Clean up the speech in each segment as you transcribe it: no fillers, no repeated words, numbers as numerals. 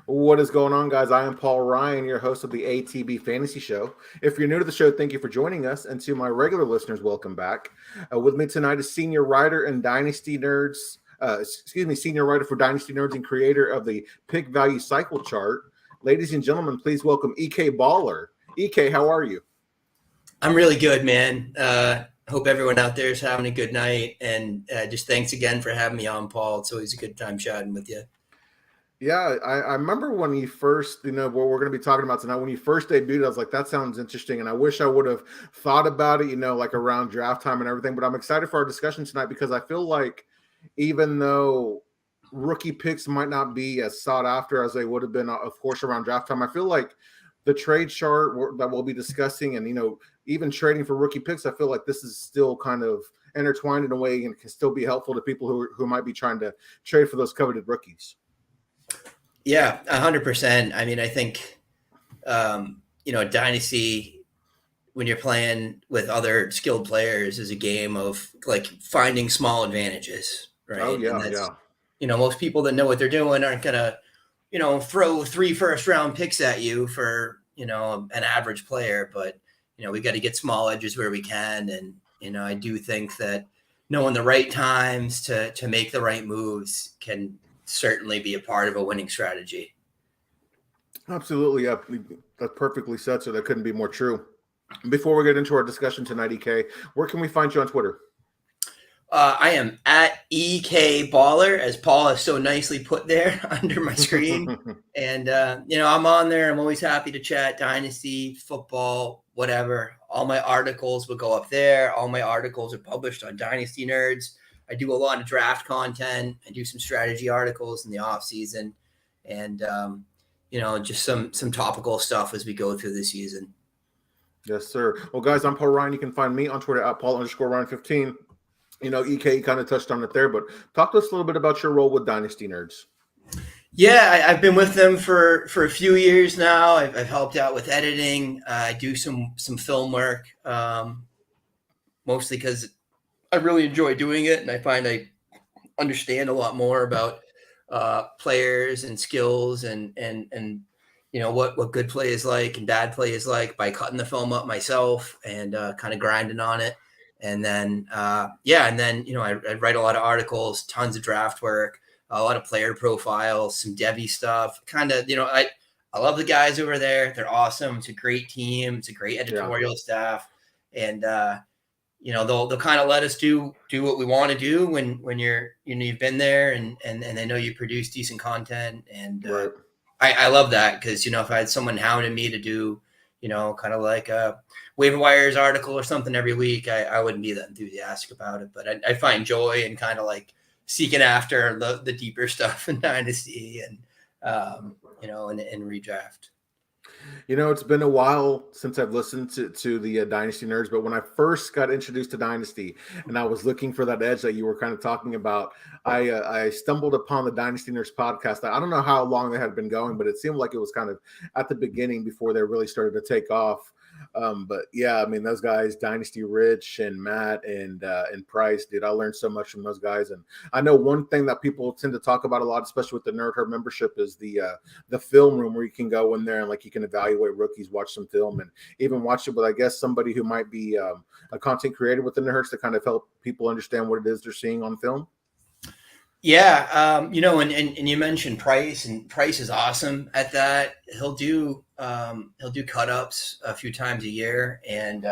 What is going on, guys? I am Paul Ryan, your host of the ATB Fantasy Show. If you're new to the show, thank you for joining us. And to my regular listeners, welcome back. With me tonight is senior writer and Dynasty Nerds, senior writer for Dynasty Nerds and creator of the Pick Value Cycle Chart. Ladies and gentlemen, please welcome EK Baller. EK, how are you? I'm really good, man. Hope everyone out there is having a good night. And just thanks again for having me on, Paul. It's always a good time chatting with you. Yeah, I remember when you first, what we're going to be talking about tonight, when you first debuted, I was like, that sounds interesting. And I wish I would have thought about it, like around draft time and everything. But I'm excited for our discussion tonight because I feel like even though rookie picks might not be as sought after as they would have been, of course, around draft time, I feel like the trade chart that we'll be discussing and, even trading for rookie picks, I feel like this is still kind of intertwined in a way and can still be helpful to people who might be trying to trade for those coveted rookies. Yeah, 100%. I mean, I think, Dynasty, when you're playing with other skilled players, is a game of like finding small advantages, right? Oh, yeah, And that's, yeah. Most people that know what they're doing aren't going to, throw 3 first-round picks at you for, an average player. But, we got to get small edges where we can. And, I do think that knowing the right times to make the right moves can certainly be a part of a winning strategy. Absolutely. Yeah. That's perfectly said. So that couldn't be more true. Before we get into our discussion tonight, EK, where can we find you on Twitter? I am at EK Baller, as Paul has so nicely put there under my screen. And, I'm on there. I'm always happy to chat dynasty, football, whatever. All my articles will go up there. All my articles are published on Dynasty Nerds. I do a lot of draft content. I do some strategy articles in the off season, and just some topical stuff as we go through the season. Yes, sir. Well, guys, I'm Paul Ryan. You can find me on Twitter at Paul_Ryan15. EK kind of touched on it there, but talk to us a little bit about your role with Dynasty Nerds. Yeah, I've been with them for a few years now. I've helped out with editing. I do some film work, mostly because I really enjoy doing it, and I find I understand a lot more about players and skills and what good play is like and bad play is like by cutting the film up myself and kind of grinding on it. And then I write a lot of articles, tons of draft work, a lot of player profiles, some Devy stuff. Kind of, I love the guys over there. They're awesome. It's a great team. It's a great editorial staff, and they'll kind of let us do what we want to do when you've been there and they know you produce decent content. And Right. I love that because, if I had someone hounding me to do, kind of like a waiver wires article or something every week, I wouldn't be that enthusiastic about it. But I find joy in kind of like seeking after the deeper stuff in Dynasty and redraft. It's been a while since I've listened to the Dynasty Nerds, but when I first got introduced to Dynasty and I was looking for that edge that you were kind of talking about, I stumbled upon the Dynasty Nerds podcast. I don't know how long they had been going, but it seemed like it was kind of at the beginning before they really started to take off. But yeah, I mean, those guys, Dynasty Rich and Matt and Price, dude, I learned so much from those guys. And I know one thing that people tend to talk about a lot, especially with the Nerd Herd membership, is the film room where you can go in there and like you can evaluate rookies, watch some film, and even watch it with, I guess, somebody who might be a content creator within the Nerds to kind of help people understand what it is they're seeing on film. Yeah, and you mentioned Price, and Price is awesome at that. He'll do cut ups a few times a year, and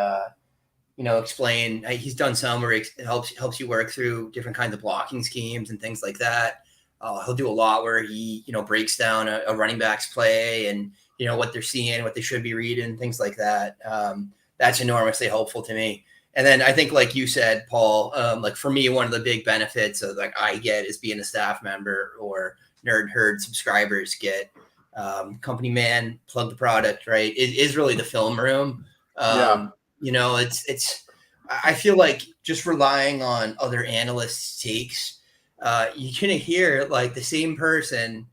explain. He's done some where it helps you work through different kinds of blocking schemes and things like that. He'll do a lot where he breaks down a running back's play and what they're seeing, what they should be reading, things like that. That's enormously helpful to me. And then I think, like you said, Paul, like for me, one of the big benefits of like I get is being a staff member or Nerd Herd subscribers get. Company man, plug the product, right? It is really the film room. It's. I feel like just relying on other analysts' takes, you can hear like the same person.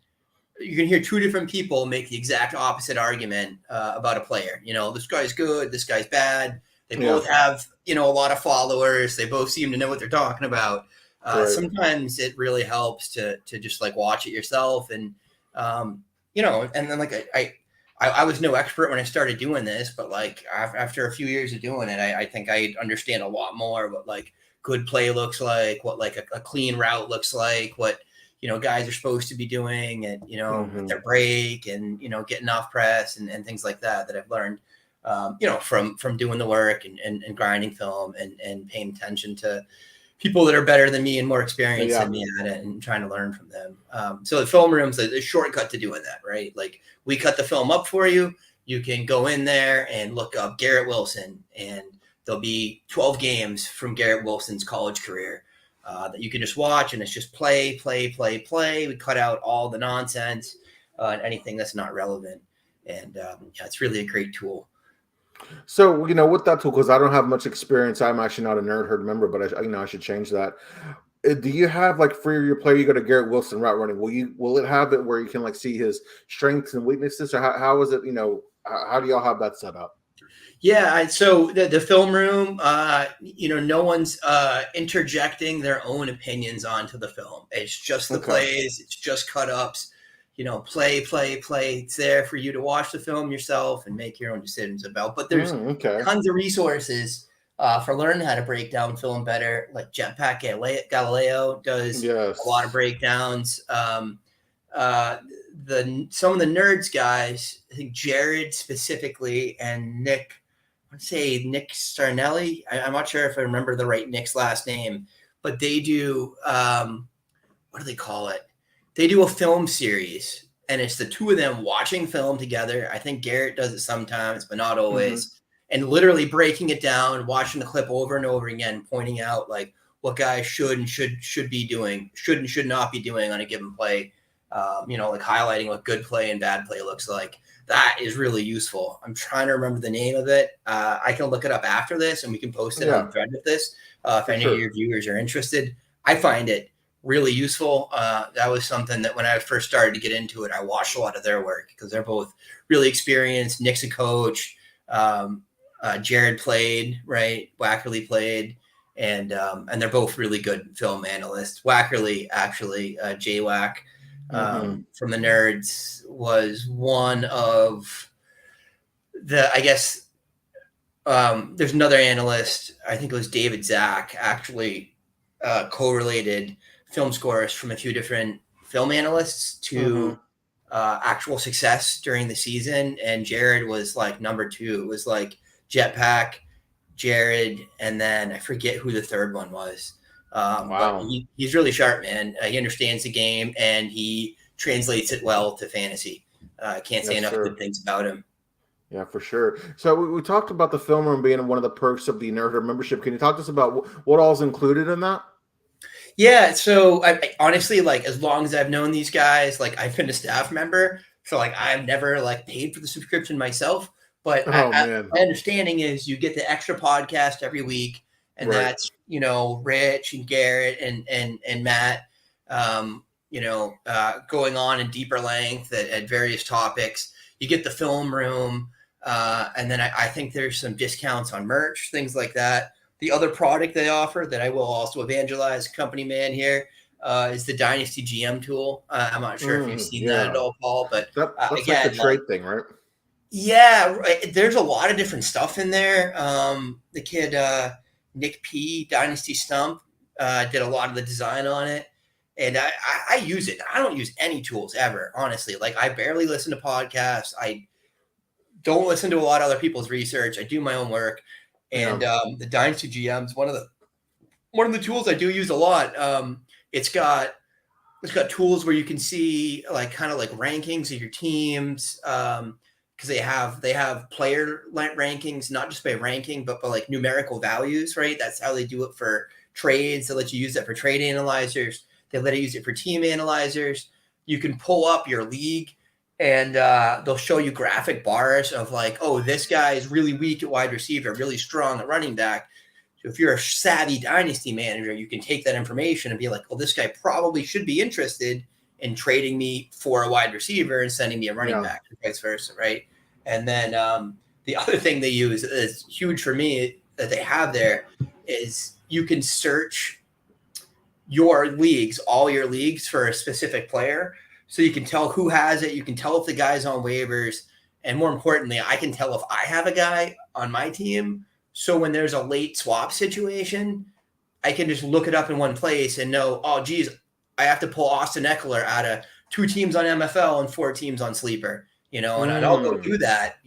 You can hear 2 different people make the exact opposite argument about a player. This guy's good, this guy's bad. They both have, a lot of followers. They both seem to know what they're talking about. Right. Sometimes it really helps to just like watch it yourself. And, and then like I was no expert when I started doing this, but like after a few years of doing it, I think I understand a lot more what like good play looks like, what like a clean route looks like, what guys are supposed to be doing, and with their break, and getting off press, and things like that I've learned, from doing the work, and grinding film, and paying attention to people that are better than me and more experienced than me at it, and trying to learn from them. So the film room's a shortcut to doing that, right? Like we cut the film up for you. You can go in there and look up Garrett Wilson, and there'll be 12 games from Garrett Wilson's college career that you can just watch, and it's just play. We cut out all the nonsense and anything that's not relevant. And it's really a great tool. So, with that tool, because I don't have much experience, I'm actually not a Nerd Herd member, but I should change that. Do you have like for your player, you go to Garrett Wilson route running? Will it have it where you can like see his strengths and weaknesses, or how is it? How do y'all have that set up? Yeah, so the film room, no one's interjecting their own opinions onto the film. It's just the plays, it's just cut ups. Play. It's there for you to watch the film yourself and make your own decisions about. But there's tons of resources for learning how to break down film better. Like Jetpack Galileo does a lot of breakdowns. Some of the Nerds guys, I think Jared specifically, and Nick, I want to say Nick Starnelli. I'm not sure if I remember the right Nick's last name, but they do, what do they call it? They do a film series, and it's the two of them watching film together. I think Garrett does it sometimes, but not always. And literally breaking it down, watching the clip over and over again, pointing out like what guys should be doing, should and should not be doing on a given play. Like highlighting what good play and bad play looks like. That is really useful. I'm trying to remember the name of it. I can look it up after this, and we can post it on the thread with this if any of your viewers are interested. I find it really useful. That was something that when I first started to get into it, I watched a lot of their work because they're both really experienced. Nick's a coach. Jared played, right? Wackerly played, and they're both really good film analysts. Wackerly, actually, J-Wack from the Nerds, was one of the, I guess, there's another analyst, I think it was David Zach, actually correlated film scores from a few different film analysts to actual success during the season. And Jared was like number 2. It was like Jetpack, Jared, and then I forget who the third one was. But he's really sharp, man. He understands the game, and he translates it well to fantasy. I can't say enough good things about him. Yeah, for sure. So we talked about the film room being one of the perks of the Nerd Herd membership. Can you talk to us about what all is included in that? Yeah, so I honestly, like, as long as I've known these guys, like, I've been a staff member, so like I've never like paid for the subscription myself. But my understanding is you get the extra podcast every week, and that's Rich and Garrett and Matt, going on in deeper length at various topics. You get the film room, and then I think there's some discounts on merch, things like that. The other product they offer that I will also evangelize, company man here, is the Dynasty GM tool. I'm not sure if you've seen that at all, Paul, but that's again, like the trade thing, right? Yeah, there's a lot of different stuff in there. The kid Nick P, Dynasty Stump, did a lot of the design on it, and I use it. I don't use any tools ever, honestly. Like I barely listen to podcasts. I don't listen to a lot of other people's research. I do my own work. And the Dynasty GM is one of the tools I do use a lot. It's got tools where you can see like kind of like rankings of your teams, because they have player rankings, not just by ranking, but by like numerical values, right? That's how they do it for trades. They let you use it for trade analyzers. They let you use it for team analyzers. You can pull up your league, and they'll show you graphic bars of like, oh, this guy is really weak at wide receiver, really strong at running back. So if you're a savvy dynasty manager, you can take that information and be like, well, this guy probably should be interested in trading me for a wide receiver and sending me a running back, and vice versa, right? And then the other thing they use is huge for me that they have there is you can search your leagues, all your leagues, for a specific player. so you can tell who has it. You can tell if the guy's on waivers. And more importantly, I can tell if I have a guy on my team. So when there's a late swap situation, I can just look it up in one place and know, oh, geez, I have to pull Austin Eckler out of 2 teams on MFL and 4 teams on Sleeper, and I'll go do that,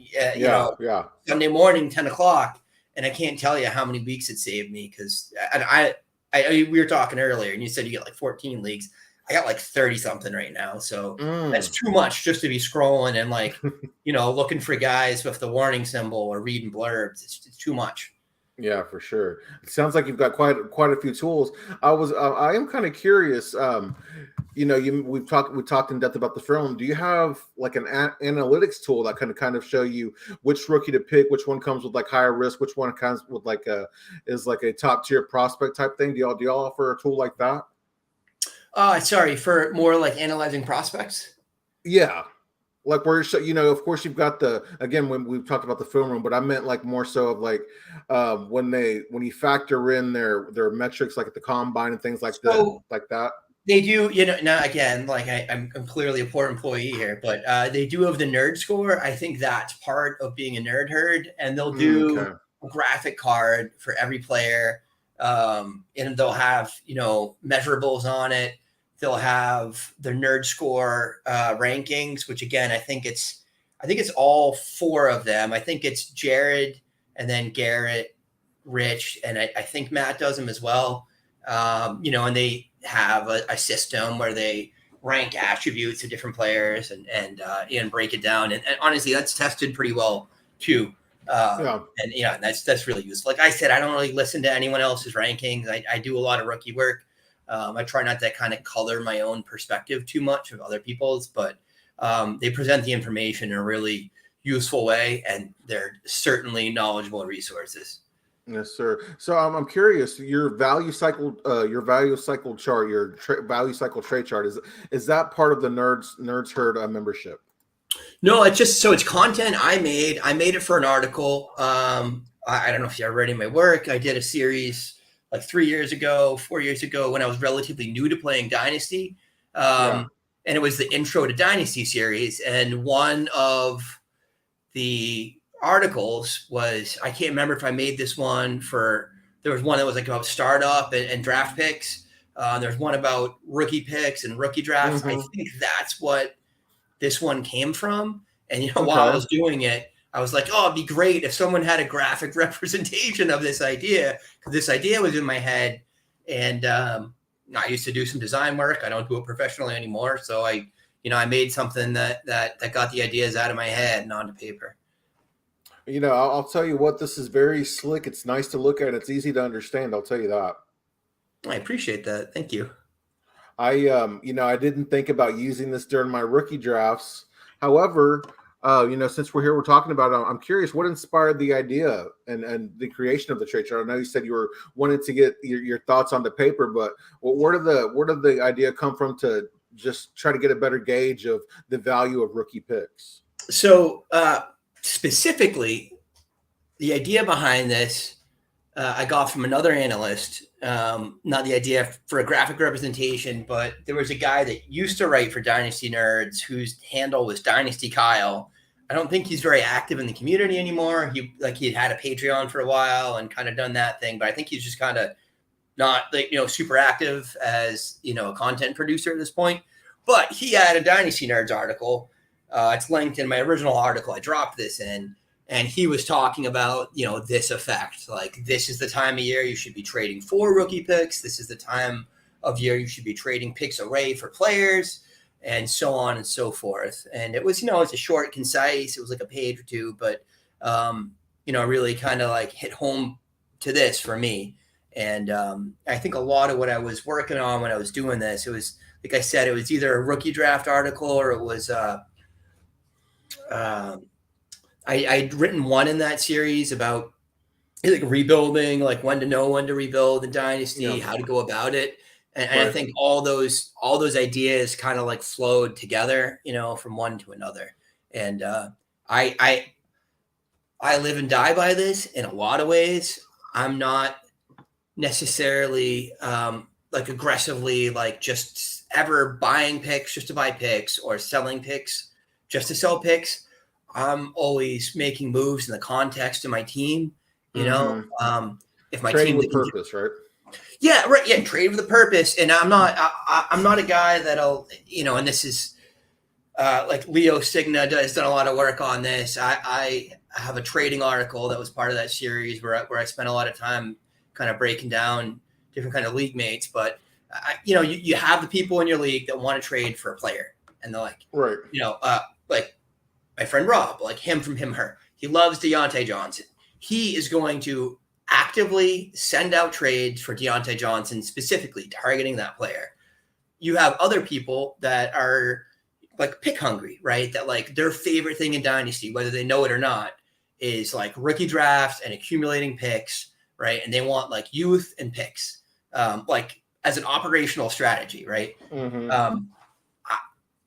Sunday morning, 10 o'clock. And I can't tell you how many weeks it saved me because we were talking earlier and you said you get like 14 leagues. I got like 30 something right now. So that's too much just to be scrolling and like, looking for guys with the warning symbol or reading blurbs. It's too much. Yeah, for sure. It sounds like you've got quite a few tools. I am kind of curious. We talked in depth about the film. Do you have like an analytics tool that can kind of show you which rookie to pick, which one comes with like higher risk, which one comes with like is like a top tier prospect type thing? Do y'all offer a tool like that? Sorry, for more like analyzing prospects. Yeah. Like where, of course you've got when we've talked about the film room, but I meant like more so of like when you factor in their metrics like at the combine and things like that. They do, now again, like I'm clearly a poor employee here, but they do have the nerd score. I think that's part of being a nerd herd, and they'll do a graphic card for every player, and they'll have measurables on it. They'll have their nerd score rankings, which again, I think it's all 4 of them. I think it's Jared and then Garrett, Rich, and I think Matt does them as well. And they have a system where they rank attributes of different players and break it down. And honestly, that's tested pretty well too. And that's really useful. Like I said, I don't really listen to anyone else's rankings. I do a lot of rookie work. I try not to kind of color my own perspective too much of other people's, but they present the information in a really useful way, and they're certainly knowledgeable resources. Yes, sir. So I'm curious, your value cycle chart, your value cycle trade chart, is that part of the Nerds Herd membership? No, it's content I made. I made it for an article. I don't know if you're reading my work. I did a series like 4 years ago, when I was relatively new to playing Dynasty. And it was the Intro to Dynasty series. And one of the articles was, I can't remember if I made this one there was one that was like about startup and draft picks. There's one about rookie picks and rookie drafts. Mm-hmm. I think that's what this one came from. And, while I was doing it, I was like, oh, it'd be great if someone had a graphic representation of this idea, because this idea was in my head. And I used to do some design work. I don't do it professionally anymore. So I made something that got the ideas out of my head and onto paper. I'll tell you what, this is very slick. It's nice to look at. It's easy to understand. I'll tell you that. I appreciate that. Thank you. I didn't think about using this during my rookie drafts. However, since we're here, we're talking about it, I'm curious what inspired the idea and the creation of the trade chart. I know you said you were wanting to get your thoughts on the paper, but where did the idea come from to just try to get a better gauge of the value of rookie picks? So specifically, the idea behind this, I got from another analyst, not the idea for a graphic representation, but there was a guy that used to write for Dynasty Nerds whose handle was Dynasty Kyle. I don't think he's very active in the community anymore. He had a Patreon for a while and kind of done that thing, but I think he's just kind of not super active as a content producer at this point. But he had a Dynasty Nerds article. It's linked in my original article. I dropped this in. And he was talking about, this effect. Like, this is the time of year you should be trading for rookie picks. This is the time of year you should be trading picks away for players, and so on and so forth. And it was, it's a short, concise. It was like a page or two, but, really kind of like hit home to this for me. And I think a lot of what I was working on when I was doing this, it was, like I said, it was either a rookie draft article or it was I'd written one in that series about like rebuilding, like when to know when to rebuild the dynasty, how to go about it. And right. I think all those ideas kind of like flowed together, from one to another. And I live and die by this in a lot of ways. I'm not necessarily like aggressively like just ever buying picks just to buy picks or selling picks just to sell picks. I'm always making moves in the context of my team. You know, if my Trading team with purpose, right? Yeah, right. Yeah, trade with a purpose. And I'm not a guy that'll, and this is like Leo Signa has done a lot of work on this. I have a trading article that was part of that series where I spent a lot of time kind of breaking down different kind of league mates. But you have the people in your league that want to trade for a player, and they're like, right, like my friend Rob, like him from him her. He loves Deontay Johnson. He is going to actively send out trades for Deontay Johnson, specifically targeting that player. You have other people that are like pick hungry, right? That like their favorite thing in Dynasty, whether they know it or not, is like rookie drafts and accumulating picks, right? And they want like youth and picks, like as an operational strategy, right?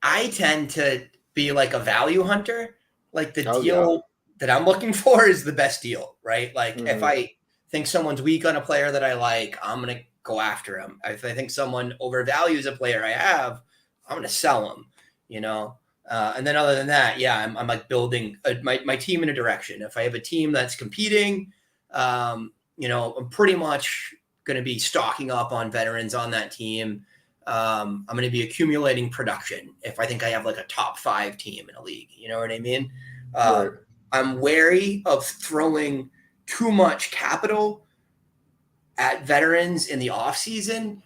I tend to be like a value hunter. Like the deal that I'm looking for is the best deal, right? Like if I think someone's weak on a player that I like, I'm going to go after him. If I think someone overvalues a player I have, I'm going to sell him, and then other than that, yeah, I'm like building my team in a direction. If I have a team that's competing, I'm pretty much going to be stocking up on veterans on that team. I'm going to be accumulating production if I think I have like a top 5 team in a league. You know what I mean? Right. I'm wary of throwing too much capital at veterans in the off season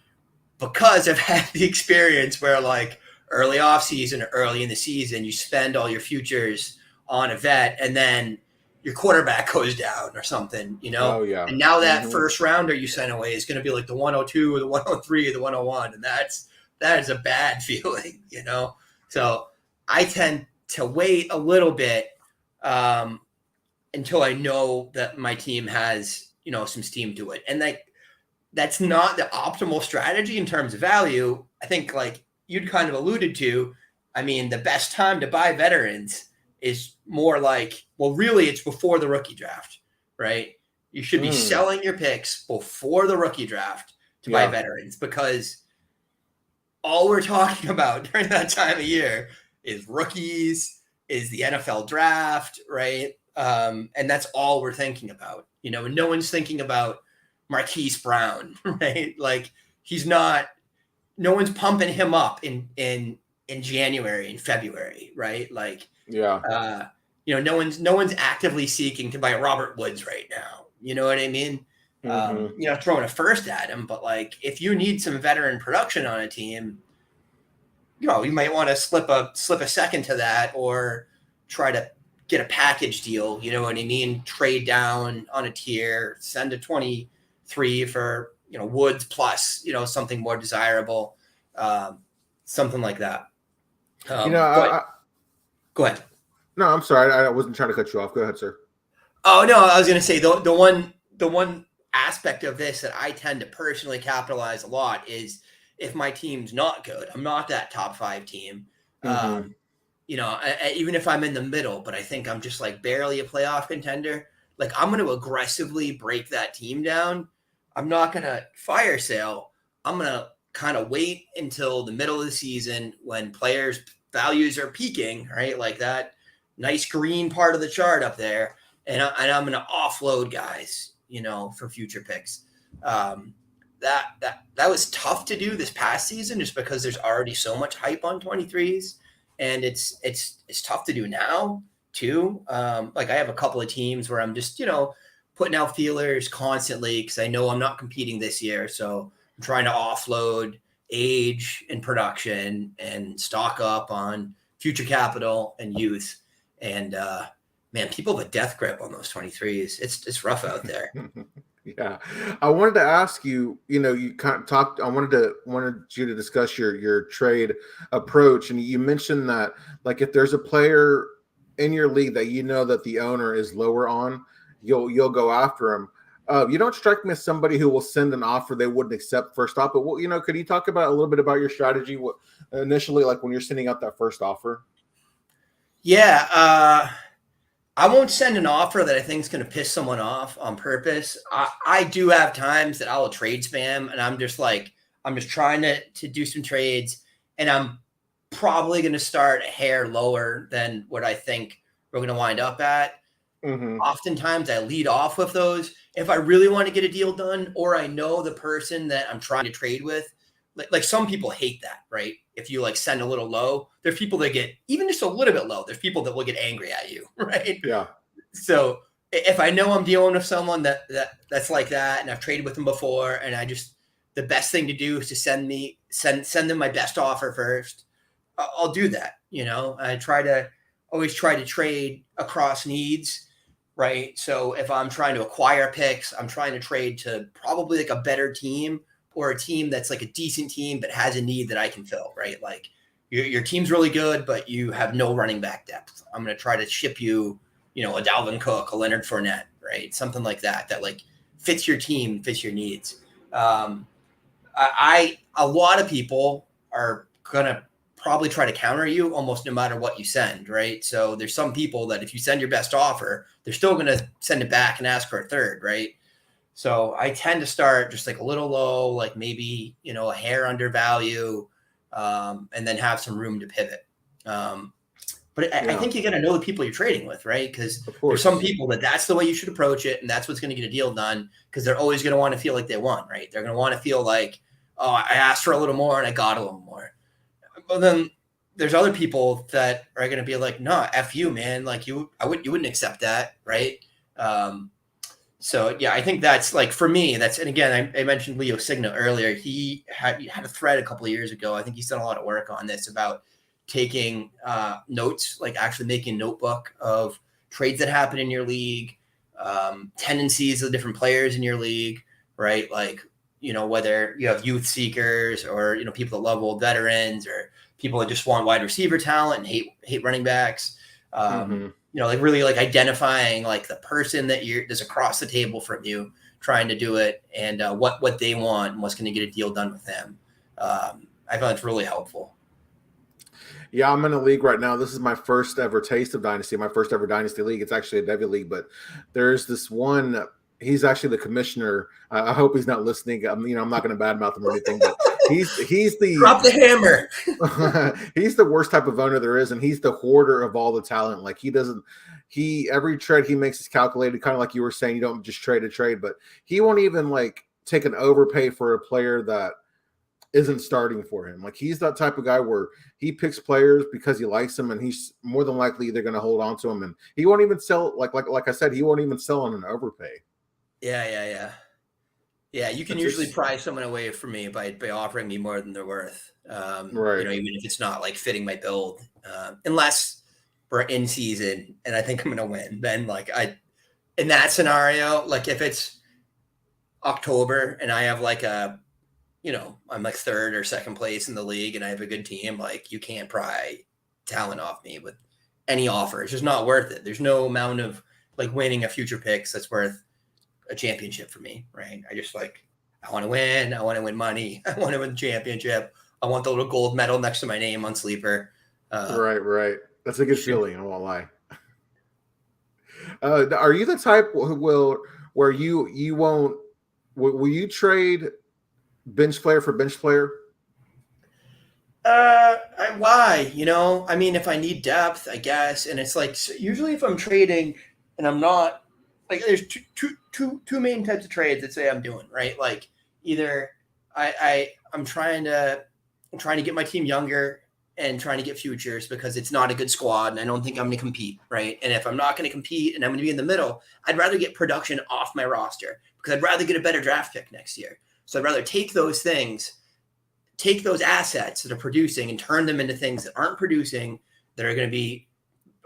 because I've had the experience where like early off season or early in the season, you spend all your futures on a vet and then your quarterback goes down or something, Oh, yeah. And now that first rounder you sent away is going to be like the 102 or the 103 or the 101. And that is a bad feeling, So I tend to wait a little bit until I know that my team has, some steam to it. And that's not the optimal strategy in terms of value. I think like you'd kind of alluded to, I mean, the best time to buy veterans is more like, well, really it's before the rookie draft, right? You should be selling your picks before the rookie draft to buy veterans, because all we're talking about during that time of year is rookies, is the NFL draft, right? And that's all we're thinking about, and no one's thinking about Marquise Brown, right? Like no one's pumping him up in January and February, right? Like, no one's actively seeking to buy Robert Woods right now. You know what I mean? Throwing a first at him, but like if you need some veteran production on a team, you might want to slip a second to that or try to get a package deal. You know what I mean? Trade down on a tier, send a 23 for, Woods plus, something more desirable, something like that. Go ahead. No, I'm sorry. I wasn't trying to cut you off. Go ahead, sir. Oh no, I was going to say the one aspect of this that I tend to personally capitalize a lot is if my team's not good, I'm not that top 5 team. Even if I'm in the middle, but I think I'm just like barely a playoff contender, like I'm going to aggressively break that team down. I'm not going to fire sale. I'm going to kind of wait until the middle of the season when players' values are peaking, right? Like that nice green part of the chart up there. And I'm going to offload guys, for future picks. That was tough to do this past season just because there's already so much hype on 23s, and it's tough to do now too. Like I have a couple of teams where I'm just, putting out feelers constantly because I know I'm not competing this year. So I'm trying to offload age and production and stock up on future capital and youth. And man, people have a death grip on those 23s. It's rough out there. Yeah, I wanted to ask you. You kind of talked. I wanted you to discuss your trade approach, and you mentioned that like if there's a player in your league that that the owner is lower on, you'll go after him. You don't strike me as somebody who will send an offer they wouldn't accept first off. But could you talk about a little bit about your strategy initially, like when you're sending out that first offer? Yeah. I won't send an offer that I think is going to piss someone off on purpose. I do have times that I'll trade spam, and I'm just trying to do some trades, and I'm probably going to start a hair lower than what I think we're going to wind up at. Oftentimes I lead off with those. If I really want to get a deal done, or I know the person that I'm trying to trade with, like some people hate that, right? If you like send a little low, there's people that get even just a little bit low. There's people that will get angry at you, right? Yeah. So if I know I'm dealing with someone that's like that, and I've traded with them before, and the best thing to do is to send them my best offer first. I'll do that. I always try to trade across needs, right? So if I'm trying to acquire picks, I'm trying to trade to probably like a better team, or a team that's like a decent team but has a need that I can fill, right? Like your team's really good, but you have no running back depth. I'm going to try to ship you, a Dalvin Cook, a Leonard Fournette, right? Something like that like fits your team, fits your needs. A lot of people are going to probably try to counter you almost no matter what you send, right? So there's some people that if you send your best offer, they're still going to send it back and ask for a third, right? So I tend to start just like a little low, like maybe, a hair under value, and then have some room to pivot. But I think you got to know the people you're trading with, right? Because there's some people that's the way you should approach it, and that's what's going to get a deal done, because they're always going to want to feel like they won, right? They're going to want to feel like, oh, I asked for a little more and I got a little more. But then there's other people that are going to be like, no, F you, man. Like you wouldn't accept that, right? So yeah, I think that's like for me. And again, I mentioned Leo Signa earlier. He had a thread a couple of years ago. I think he's done a lot of work on this about taking notes, like actually making a notebook of trades that happen in your league, tendencies of the different players in your league, right? Like, whether you have youth seekers or, people that love old veterans, or people that just want wide receiver talent and hate running backs. Like really like identifying like the person that's across the table from you trying to do it, and what they want and what's going to get a deal done with them. I found it's really helpful. Yeah, I'm in a league right now. This is my first ever taste of Dynasty, my first ever Dynasty league. It's actually a Devy league, but there's this one. He's actually the commissioner. I hope he's not listening. I'm not going to badmouth him or anything, but he's the drop the hammer. He's the worst type of owner there is, and he's the hoarder of all the talent. Like every trade he makes is calculated, kind of like you were saying. You don't just trade a trade, but he won't even like take an overpay for a player that isn't starting for him. Like he's that type of guy where he picks players because he likes them, and he's more than likely they're going to hold on to him, and he won't even sell. Like I said, he won't even sell on an overpay. Yeah. You can usually pry someone away from me by offering me more than they're worth. Right. Even if it's not like fitting my build, unless we're in season and I think I'm going to win, then like in that scenario, like if it's October and I have like I'm like third or second place in the league and I have a good team, like you can't pry talent off me with any offer. It's just not worth it. There's no amount of like winning a future picks that's worth a championship for me, right? I just I want to win. I want to win money. I want to win the championship. I want the little gold medal next to my name on Sleeper. Right. That's a good feeling. I won't lie. Are you the type where you won't? Will you trade bench player for bench player? Why? I mean, if I need depth, I guess. And it's like usually if I'm trading and I'm not. Like there's two main types of trades that say I'm doing, right? Like either I'm trying to get my team younger and trying to get futures because it's not a good squad and I don't think I'm going to compete, right? And if I'm not going to compete and I'm going to be in the middle, I'd rather get production off my roster because I'd rather get a better draft pick next year. So I'd rather take those assets that are producing and turn them into things that aren't producing, that are going to be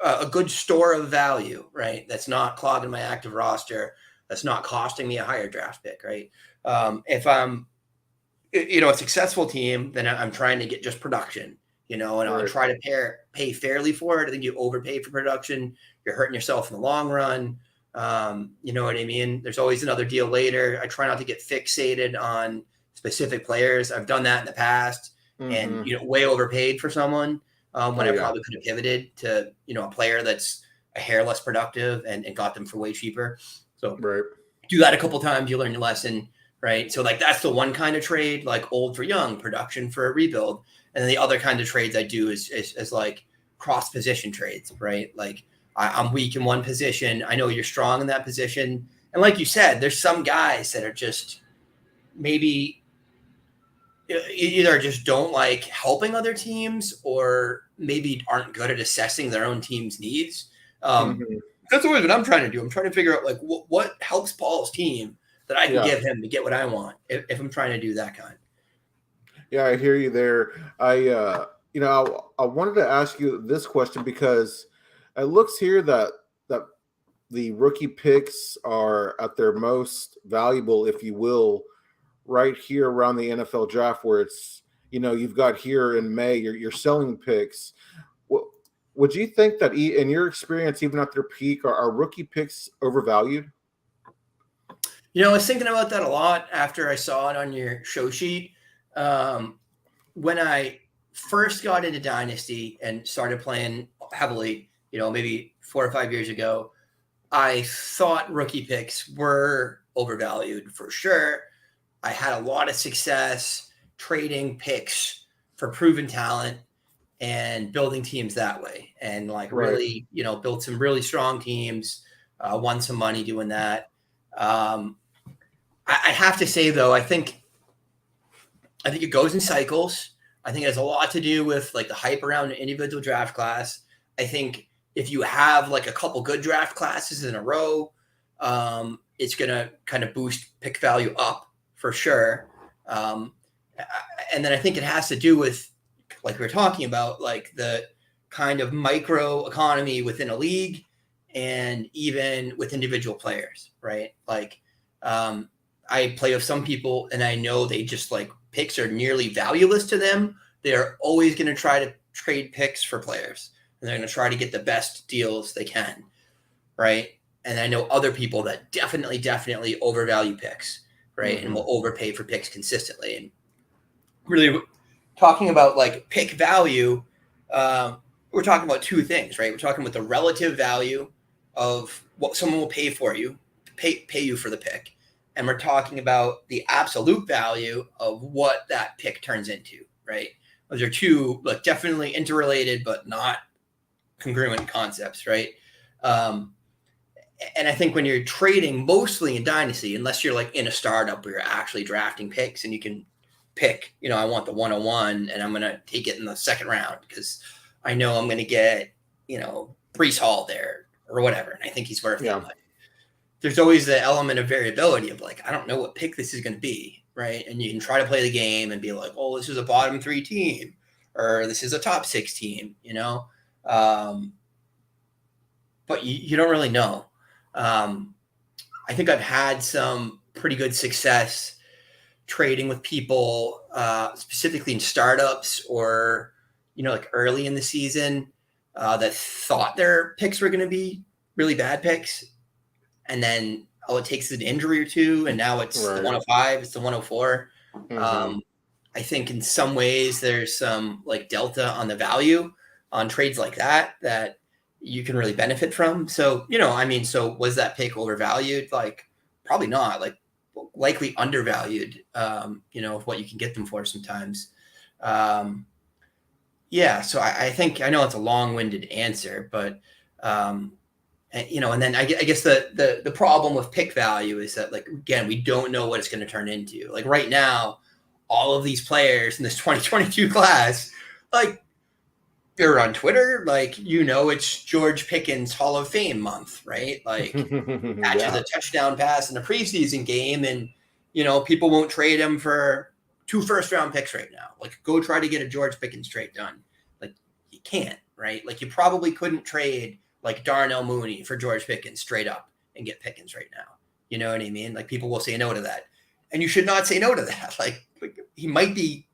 a good store of value, right? That's not clogging my active roster. That's not costing me a higher draft pick, right? If I'm, a successful team, then I'm trying to get just production, and I'll try to pay fairly for it. I think you overpay for production. You're hurting yourself in the long run. You know what I mean? There's always another deal later. I try not to get fixated on specific players. I've done that in the past and, way overpaid for someone. When I probably could have pivoted to, a player that's a hair less productive and got them for way cheaper. So do that a couple times, you learn your lesson, right? So like that's the one kind of trade, like old for young, production for a rebuild. And then the other kind of trades I do is like cross position trades, right? Like I'm weak in one position. I know you're strong in that position. And like you said, there's some guys that are just maybe either just don't like helping other teams or maybe aren't good at assessing their own team's needs. That's always what I'm trying to do. I'm trying to figure out like what helps Paul's team that I can give him to get what I want if I'm trying to do that kind. Yeah, I hear you there. I wanted to ask you this question because it looks here that the rookie picks are at their most valuable, if you will, right here around the NFL draft, where it's you've got here in May you're selling picks. Would you think that in your experience, even at their peak, are rookie picks overvalued? I was thinking about that a lot after I saw it on your show sheet. When I first got into Dynasty and started playing heavily, maybe 4 or 5 years ago, I thought rookie picks were overvalued for sure. I had a lot of success trading picks for proven talent and building teams that way. And really, built some really strong teams, won some money doing that. I have to say though, I think it goes in cycles. I think it has a lot to do with like the hype around an individual draft class. I think if you have like a couple good draft classes in a row, it's going to kind of boost pick value up for sure. And then I think it has to do with, like we were talking about, like the kind of micro economy within a league and even with individual players, right? Like I play with some people and I know they just like picks are nearly valueless to them. They're always going to try to trade picks for players and they're going to try to get the best deals they can, right? And I know other people that definitely overvalue picks, right? And will overpay for picks consistently. And really talking about like pick value, we're talking about two things, right? We're talking about the relative value of what someone will pay for you, pay you for the pick. And we're talking about the absolute value of what that pick turns into, right? Those are two like definitely interrelated, but not congruent concepts, right? And I think when you're trading mostly in Dynasty, unless you're like in a startup where you're actually drafting picks and you can pick, I want the 101 and I'm going to take it in the second round because I know I'm going to get, Breece Hall there or whatever. And I think he's worth it. But there's always the element of variability of like, I don't know what pick this is going to be. Right. And you can try to play the game and be like, oh, this is a bottom 3 team or this is a top 6 team, but you don't really know. I think I've had some pretty good success trading with people, specifically in startups or, like early in the season, that thought their picks were going to be really bad picks. And then, it takes an injury or two. And now it's the 105, it's the 104. I think in some ways there's some like delta on the value on trades like that you can really benefit from. So, so was that pick overvalued? Like probably not, like likely undervalued, what you can get them for sometimes. So I think, I know it's a long-winded answer, but, and then I guess the problem with pick value is that like, again, we don't know what it's going to turn into. Like right now, all of these players in this 2022 class, like you're on Twitter, like, it's George Pickens Hall of Fame month, right? Like catches a touchdown pass in a preseason game and, people won't trade him for 2 first-round picks right now. Like go try to get a George Pickens trade done. Like you can't, right? Like you probably couldn't trade like Darnell Mooney for George Pickens straight up and get Pickens right now. You know what I mean? Like people will say no to that. And you should not say no to that. Like he might be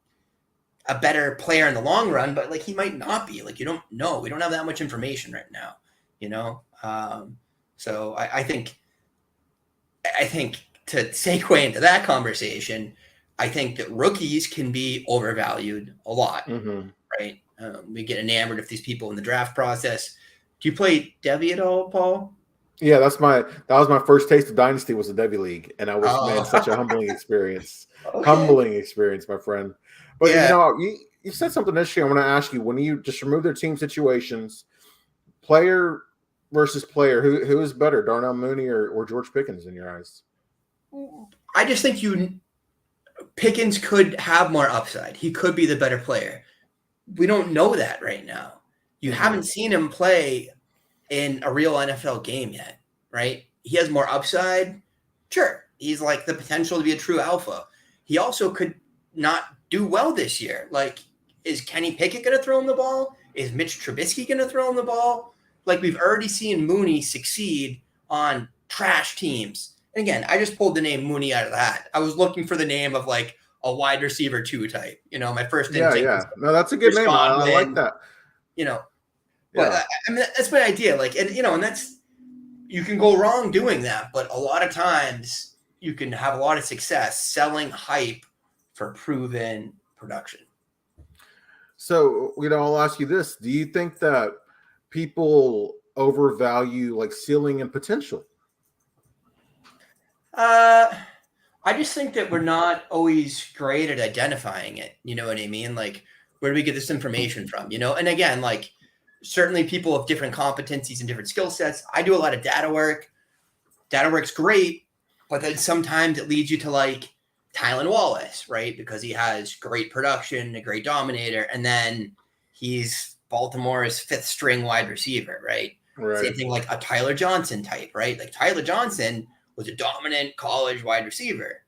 a better player in the long run, but like he might not be. Like you don't know. We don't have that much information right now, So I think to segue into that conversation, I think that rookies can be overvalued a lot, right? We get enamored of these people in the draft process. Do you play Devy at all, Paul? Yeah, that was my first taste of Dynasty was the Devy League, and I was such a humbling experience. Okay. Humbling experience, my friend. But you said something interesting. I want to ask you, when you just remove their team situations, player versus player, who is better, Darnell Mooney or George Pickens in your eyes? I just think Pickens could have more upside. He could be the better player. We don't know that right now. You haven't seen him play in a real NFL game yet, right? He has more upside. Sure. He's like the potential to be a true alpha. He also could not do well this year. Like, is Kenny Pickett going to throw him the ball? Is Mitch Trubisky going to throw him the ball? Like, we've already seen Mooney succeed on trash teams. And again, I just pulled the name Mooney out of the hat. I was looking for the name of like a wide receiver 2 type. My first instinct was No, that's a good name. I like that. But I mean, that's my idea. Like, and that's, you can go wrong doing that, but a lot of times you can have a lot of success selling hype for proven production. So, I'll ask you this. Do you think that people overvalue like ceiling and potential? I just think that we're not always great at identifying it. You know what I mean? Like, where do we get this information from? And again, like, certainly people have different competencies and different skill sets. I do a lot of data work. Data work's great, but then sometimes it leads you to like Tylan Wallace, right? Because he has great production, a great dominator, and then he's Baltimore's 5th string wide receiver, right? Same thing like a Tyler Johnson type, right? Like Tyler Johnson was a dominant college wide receiver.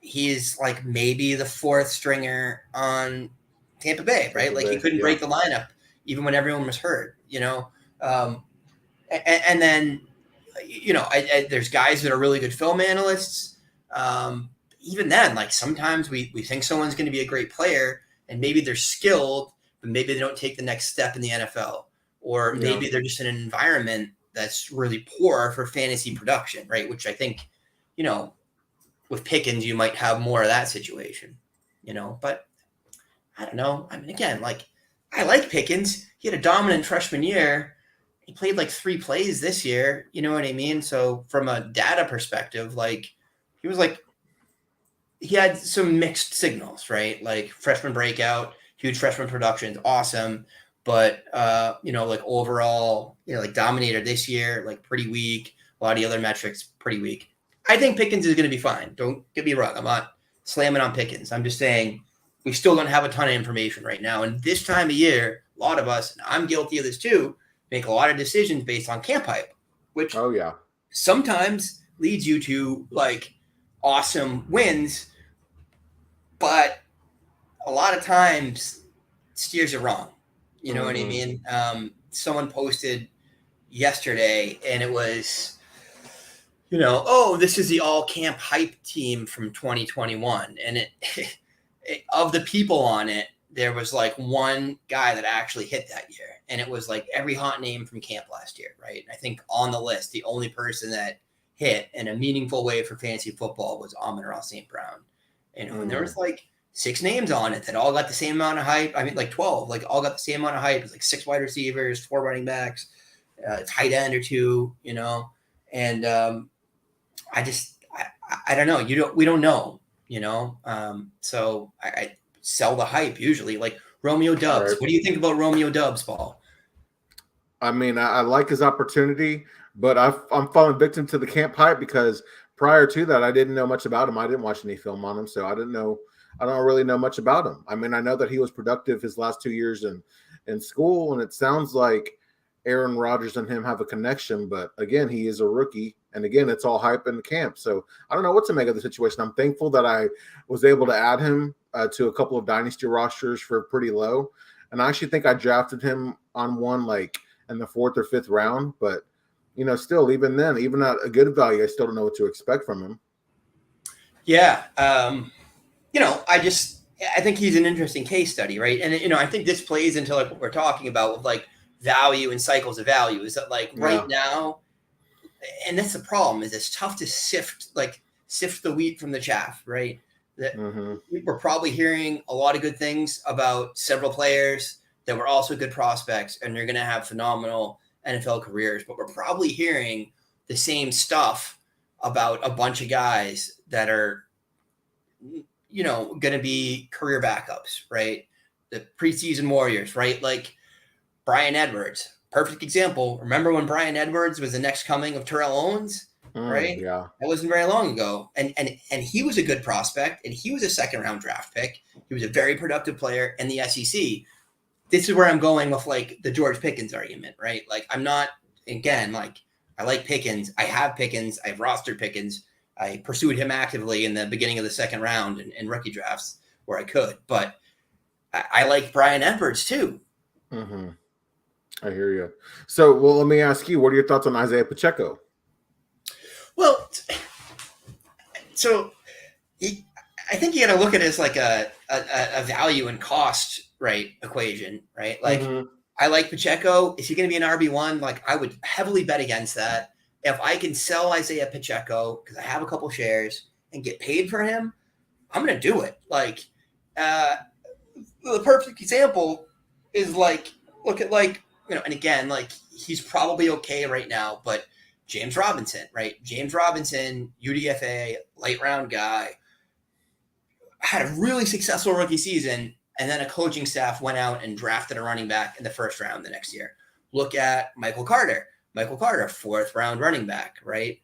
He's like maybe the 4th stringer on Tampa Bay, right? Like he couldn't break the lineup even when everyone was hurt, and then, there's guys that are really good film analysts. Even then, like sometimes we think someone's going to be a great player and maybe they're skilled, but maybe they don't take the next step in the NFL, or maybe they're just in an environment that's really poor for fantasy production, right? Which I think, with Pickens, you might have more of that situation, but I don't know. I mean, again, like I like Pickens. He had a dominant freshman year. He played like 3 plays this year. You know what I mean? So from a data perspective, like he had some mixed signals, right? Like freshman breakout, huge freshman production, awesome. But, like overall, like dominator this year, like pretty weak. A lot of the other metrics, pretty weak. I think Pickens is going to be fine. Don't get me wrong. I'm not slamming on Pickens. I'm just saying we still don't have a ton of information right now. And this time of year, a lot of us, and I'm guilty of this too, make a lot of decisions based on camp hype, which sometimes leads you to like awesome wins, but a lot of times steers you wrong. You know what I mean? Someone posted yesterday and it was, this is the all camp hype team from 2021. And of the people on it, there was like one guy that actually hit that year. And it was like every hot name from camp last year, right? I think on the list, the only person that hit in a meaningful way for fantasy football was Amon-Ra St. Brown. And there was like 6 names on it that all got the same amount of hype. I mean, like 12, like all got the same amount of hype. It was like 6 wide receivers, 4 running backs, tight end or 2, and I don't know. We don't know, so I sell the hype usually. Like Romeo Doubs. Right. What do you think about Romeo Doubs, Paul? I mean, I like his opportunity, but I'm falling victim to the camp hype because prior to that, I didn't know much about him. I didn't watch any film on him, so I don't really know much about him. I mean, I know that he was productive his last 2 years in school, and it sounds like Aaron Rodgers and him have a connection, but again, he is a rookie, and again, it's all hype in the camp. So I don't know what to make of the situation. I'm thankful that I was able to add him to a couple of dynasty rosters for pretty low, and I actually think I drafted him on one like in the 4th or 5th round, but still, even then, even at a good value, I still don't know what to expect from him. Yeah. I think he's an interesting case study, right? And, I think this plays into like what we're talking about with like value and cycles of value is that like right now, and that's the problem, is it's tough to sift the wheat from the chaff, right? That we're probably hearing a lot of good things about several players that were also good prospects and they're going to have phenomenal NFL careers, but we're probably hearing the same stuff about a bunch of guys that are, going to be career backups, right? The preseason warriors, right? Like Brian Edwards, perfect example. Remember when Brian Edwards was the next coming of Terrell Owens, right? Yeah. That wasn't very long ago. And he was a good prospect, and he was a second-round draft pick. He was a very productive player in the SEC. This is where I'm going with like the George Pickens argument, right? Like I'm not, again, like I like Pickens. I have Pickens. I've rostered Pickens. I pursued him actively in the beginning of the second round in rookie drafts where I could. But I like Brian Edwards too. Mm-hmm. I hear you. So, well, let me ask you, what are your thoughts on Isaiah Pacheco? Well, so I think you got to look at it as like a value and cost, right, equation, right? Like I like Pacheco. Is he going to be an RB1? Like I would heavily bet against that. If I can sell Isaiah Pacheco because I have a couple shares and get paid for him, I'm going to do it. Like the perfect example is like, look at like, and again, like he's probably okay right now, but James Robinson, right? James Robinson, UDFA, late round guy, had a really successful rookie season, and then a coaching staff went out and drafted a running back in the first round the next year. Look at Michael Carter. Michael Carter, 4th round running back, right?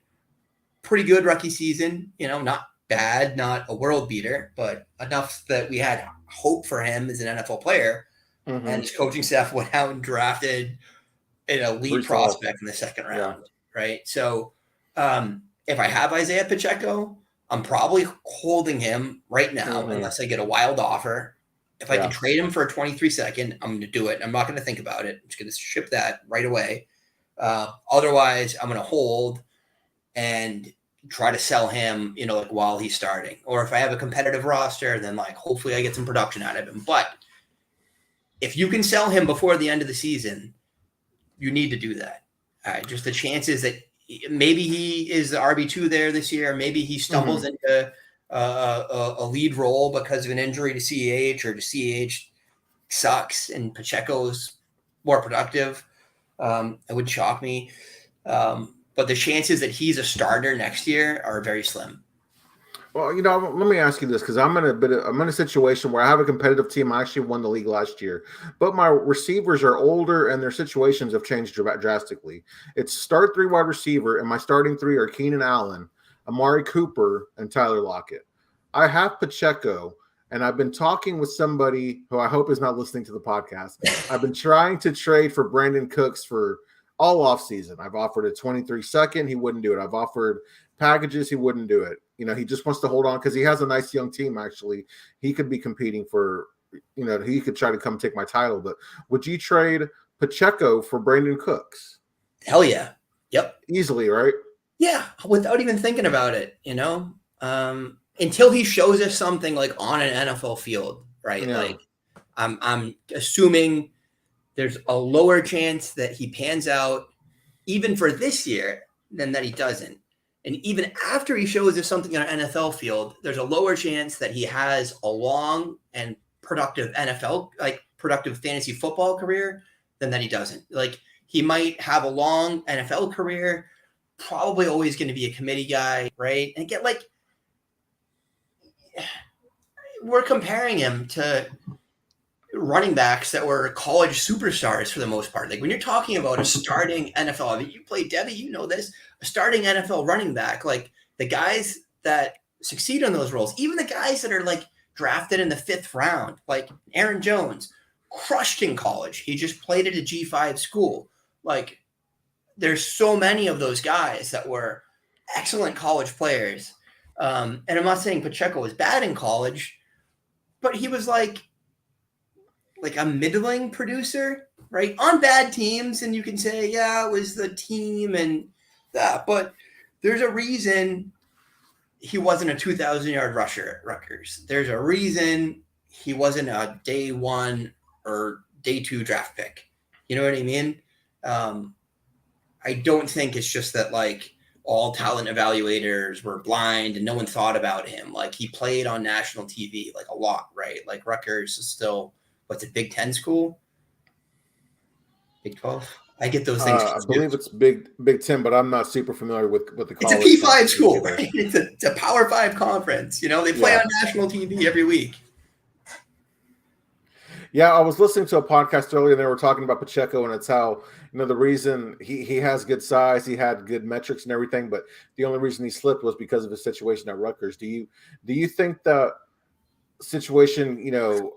Pretty good rookie season, not bad, not a world beater, but enough that we had hope for him as an NFL player. And his coaching staff went out and drafted an elite prospect in the second round, right? So if I have Isaiah Pacheco, I'm probably holding him right now unless I get a wild offer. If I can trade him for a 23-second, I'm going to do it. I'm not going to think about it. I'm just going to ship that right away. Otherwise, I'm going to hold and try to sell him, like while he's starting. Or if I have a competitive roster, then like hopefully I get some production out of him. But if you can sell him before the end of the season, you need to do that. Just the chances that maybe he is the RB2 there this year. Maybe he stumbles into a lead role because of an injury to CEH, or to CEH sucks and Pacheco's more productive. It would shock me. But the chances that he's a starter next year are very slim. Well, let me ask you this, because I'm in a situation where I have a competitive team. I actually won the league last year, but my receivers are older and their situations have changed drastically. It's start 3 wide receiver, and my starting 3 are Keenan Allen, Amari Cooper, and Tyler Lockett. I have Pacheco, and I've been talking with somebody who I hope is not listening to the podcast. I've been trying to trade for Brandon Cooks for all offseason. I've offered a 23-second. He wouldn't do it. I've offered packages. He wouldn't do it. He just wants to hold on because he has a nice young team, actually. He could be competing for, he could try to come take my title. But would you trade Pacheco for Brandon Cooks? Hell yeah. Yep. Easily, right? Yeah, without even thinking about it, until he shows us something like on an NFL field, right? Yeah. Like I'm assuming there's a lower chance that he pans out even for this year than that he doesn't. And even after he shows us something on an NFL field, there's a lower chance that he has a long and productive productive fantasy football career than that he doesn't. Like he might have a long NFL career, probably always going to be a committee guy, right? And again, like we're comparing him to running backs that were college superstars for the most part. Like when you're talking about a starting NFL, I mean, you play Debbie, you know this, a starting NFL running back, like the guys that succeed in those roles, even the guys that are like drafted in the 5th round, like Aaron Jones, crushed in college. He just played at a G5 school. Like there's so many of those guys that were excellent college players. And I'm not saying Pacheco was bad in college, but he was like a middling producer, right? On bad teams. And you can say, yeah, it was the team and that, but there's a reason he wasn't a 2,000-yard rusher at Rutgers. There's a reason he wasn't a day 1 or day 2 draft pick. You know what I mean? I don't think it's just that like all talent evaluators were blind and no one thought about him. Like he played on national TV, like a lot, right? Like Rutgers is still, what's a Big Ten school? Big 12. I get those things I believe confused. it's Big Ten, but I'm not super familiar with the It's a college P5 conferences school, either. right? It's a Power 5 conference. You know, they play Yeah. on national TV every week. Yeah, I was listening to a podcast earlier and they were talking about Pacheco, and it's how, the reason he has good size, he had good metrics and everything, but the only reason he slipped was because of his situation at Rutgers. Do you think that situation,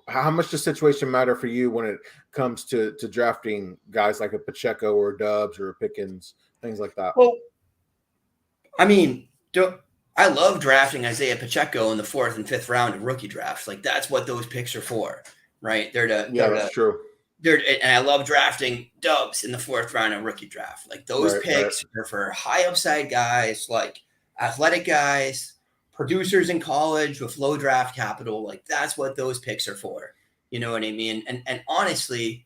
how much does situation matter for you when it comes to drafting guys like a Pacheco or a Dubs or a Pickens, things like that? Well, I mean, I love drafting Isaiah Pacheco in the 4th and 5th round of rookie drafts. Like that's what those picks are for, right? Yeah, that's true. And I love drafting Dubs in the 4th round of rookie draft. Like those Right. picks are for high upside guys, like athletic guys, producers in college with low draft capital. Like that's what those picks are for. You know what I mean? And honestly,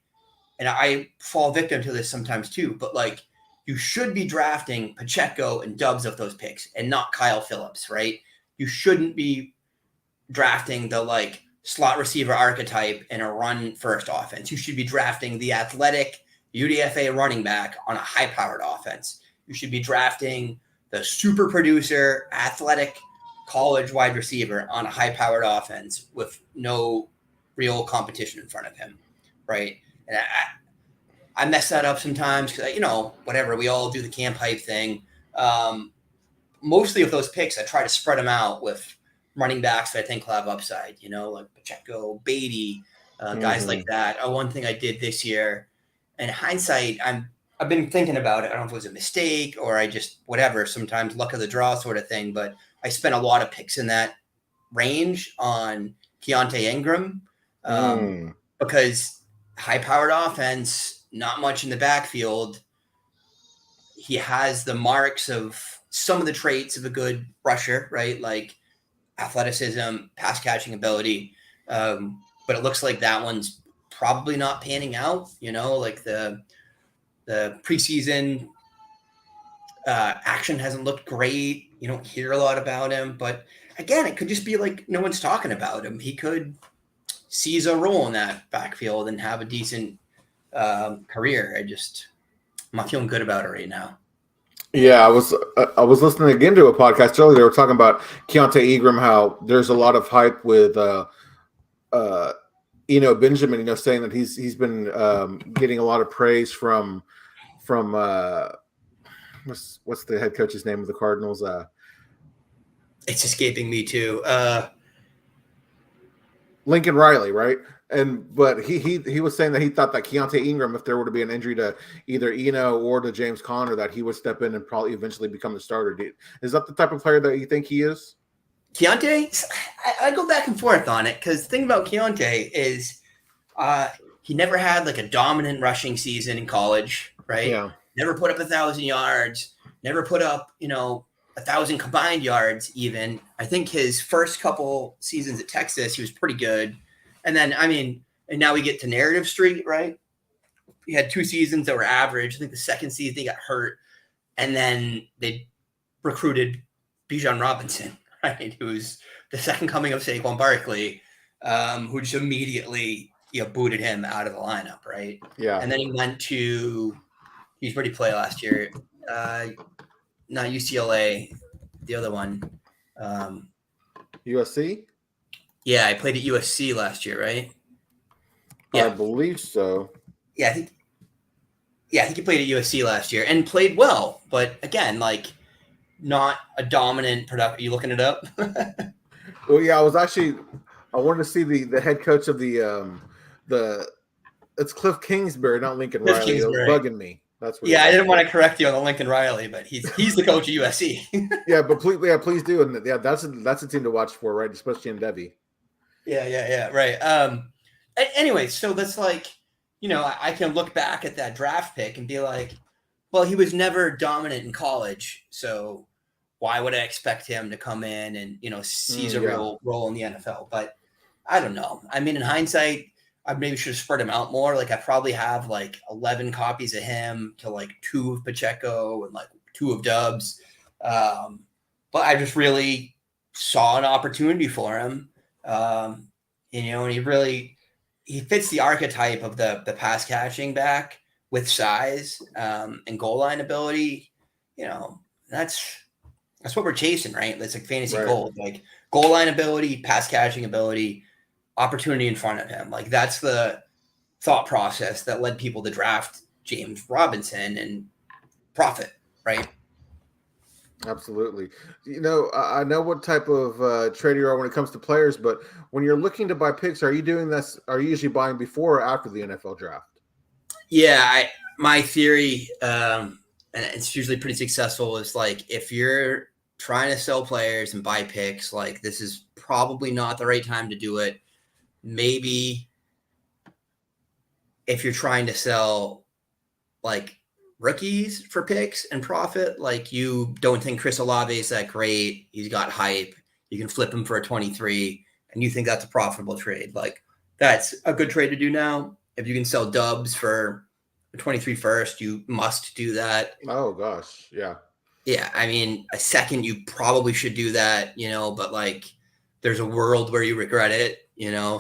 and I fall victim to this sometimes too, but like you should be drafting Pacheco and Dubs of those picks and not Kyle Phillips, right? You shouldn't be drafting the like slot receiver archetype in a run first offense. You should be drafting the athletic UDFA running back on a high powered offense. You should be drafting the super producer athletic college wide receiver on a high powered offense with no real competition in front of him, right? And I mess that up sometimes because, whatever, we all do the camp hype thing. Mostly of those picks, I try to spread them out with running backs that I think will have upside, like Pacheco, Beatty, guys like that. One thing I did this year, in hindsight, I've been thinking about it. I don't know if it was a mistake or I just, whatever, sometimes luck of the draw sort of thing, but I spent a lot of picks in that range on Keontae Ingram because high-powered offense, not much in the backfield. He has the marks of some of the traits of a good rusher, right? Like athleticism, pass catching ability. But it looks like that one's probably not panning out, like the preseason action hasn't looked great. You don't hear a lot about him, but again, it could just be like no one's talking about him. He could seize a role in that backfield and have a decent career. I'm not feeling good about it right now. Yeah, I was listening again to a podcast earlier. They were talking about Keontae Ingram, how there's a lot of hype with Benjamin, saying that he's been getting a lot of praise from what's the head coach's name of the Cardinals? It's escaping me too. Lincoln Riley, right? But he was saying that he thought that Keontae Ingram, if there were to be an injury to either Eno or to James Conner, that he would step in and probably eventually become the starter. Is that the type of player that you think he is? Keontae, I go back and forth on it because the thing about Keontae is he never had like a dominant rushing season in college, right? Yeah. Never put up 1,000 yards, never put up, 1,000 combined yards even. I think his first couple seasons at Texas, he was pretty good. And then, and now we get to Narrative Street, right? He had 2 seasons that were average. I think the second season he got hurt. And then they recruited Bijan Robinson, right? Who's the second coming of Saquon Barkley, who just immediately, booted him out of the lineup, right? Yeah. And then he went to, where did he play last year? Not UCLA, the other one. USC? Yeah, I played at USC last year, right? Yeah. I believe so. Yeah, I think he played at USC last year and played well, but again, like not a dominant product. Are you looking it up? Well, yeah, I wanted to see the head coach of it's Cliff Kingsbury, not Lincoln Cliff Riley. Kingsbury. It was bugging me. That's what. Yeah, I didn't want to correct you on the Lincoln Riley, but he's the coach of USC. Yeah, but please do, and yeah, that's a team to watch for, right? Especially in Debbie. Yeah, right. Anyway, so that's like, I can look back at that draft pick and be like, well, he was never dominant in college, so why would I expect him to come in and seize a real role in the NFL? But I don't know. In hindsight, I maybe should have spread him out more. Like I probably have like 11 copies of him to like 2 of Pacheco and like 2 of Dubs. But I just really saw an opportunity for him. And he fits the archetype of the pass catching back with size and goal line ability, that's what we're chasing, right? That's like fantasy Right. gold, like goal line ability, pass catching ability, opportunity in front of him. Like that's the thought process that led people to draft James Robinson and profit, right? Absolutely. I know what type of trader you are when it comes to players, but when you're looking to buy picks, are you doing this? Are you usually buying before or after the NFL draft? Yeah, my theory, and it's usually pretty successful, is like if you're trying to sell players and buy picks, like this is probably not the right time to do it. Maybe if you're trying to sell like rookies for picks and profit, like you don't think Chris Olave is that great, he's got hype, you can flip him for a 23, and you think that's a profitable trade. Like that's a good trade to do now. If you can sell Dubs for a 23 first, you must do that. Oh gosh, yeah. Yeah, I mean, a second you probably should do that, but like there's a world where you regret it,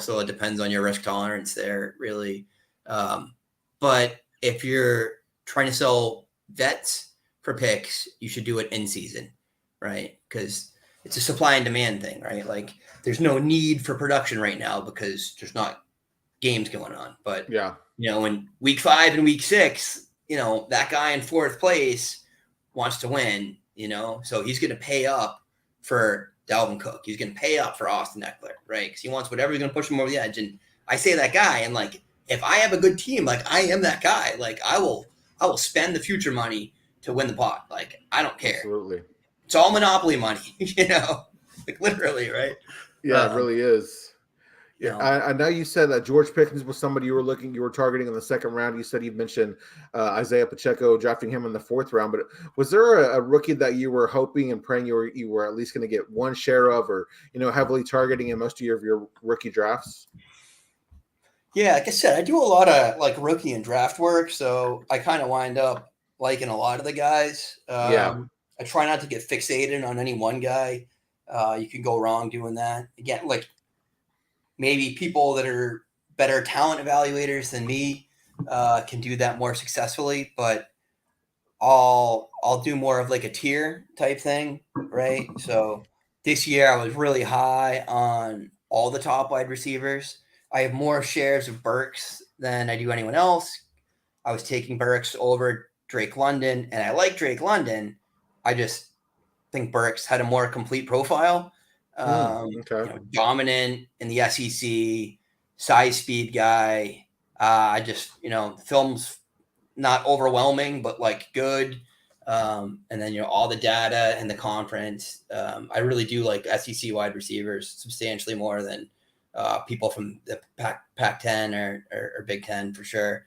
so it depends on your risk tolerance there, really. But if you're trying to sell vets for picks, you should do it in season, right? Because it's a supply and demand thing, right? Like there's no need for production right now because there's not games going on. But Yeah. in week 5 and week 6, that guy in 4th place wants to win, so he's going to pay up for Dalvin Cook. He's going to pay up for Austin Eckler, right? Because he wants whatever is going to push him over the edge. And I say that guy, and like if I have a good team, like I am that guy. Like I will spend the future money to win the pot. Like I don't care. Absolutely. It's all monopoly money, like literally, right? Yeah, it really is. Yeah, No. I know you said that George Pickens was somebody you were targeting in the second round. You said you mentioned Isaiah Pacheco, drafting him in the 4th round. But was there a rookie that you were hoping and praying you were at least going to get one share of, or heavily targeting in most of your rookie drafts? Yeah, like I said, I do a lot of like rookie and draft work, so I kind of wind up liking a lot of the guys. Yeah. I try not to get fixated on any one guy. You can go wrong doing that. Again, like maybe people that are better talent evaluators than me can do that more successfully, but I'll do more of like a tier type thing, right? So this year I was really high on all the top wide receivers. I have more shares of Burks than I do anyone else. I was taking Burks over Drake London, and I like Drake London. I just think Burks had a more complete profile. Okay. Dominant in the SEC, size speed guy. I just, the film's not overwhelming, but like good. And then, all the data and the conference. I really do like SEC wide receivers substantially more than people from the Pac-10 or Big Ten for sure.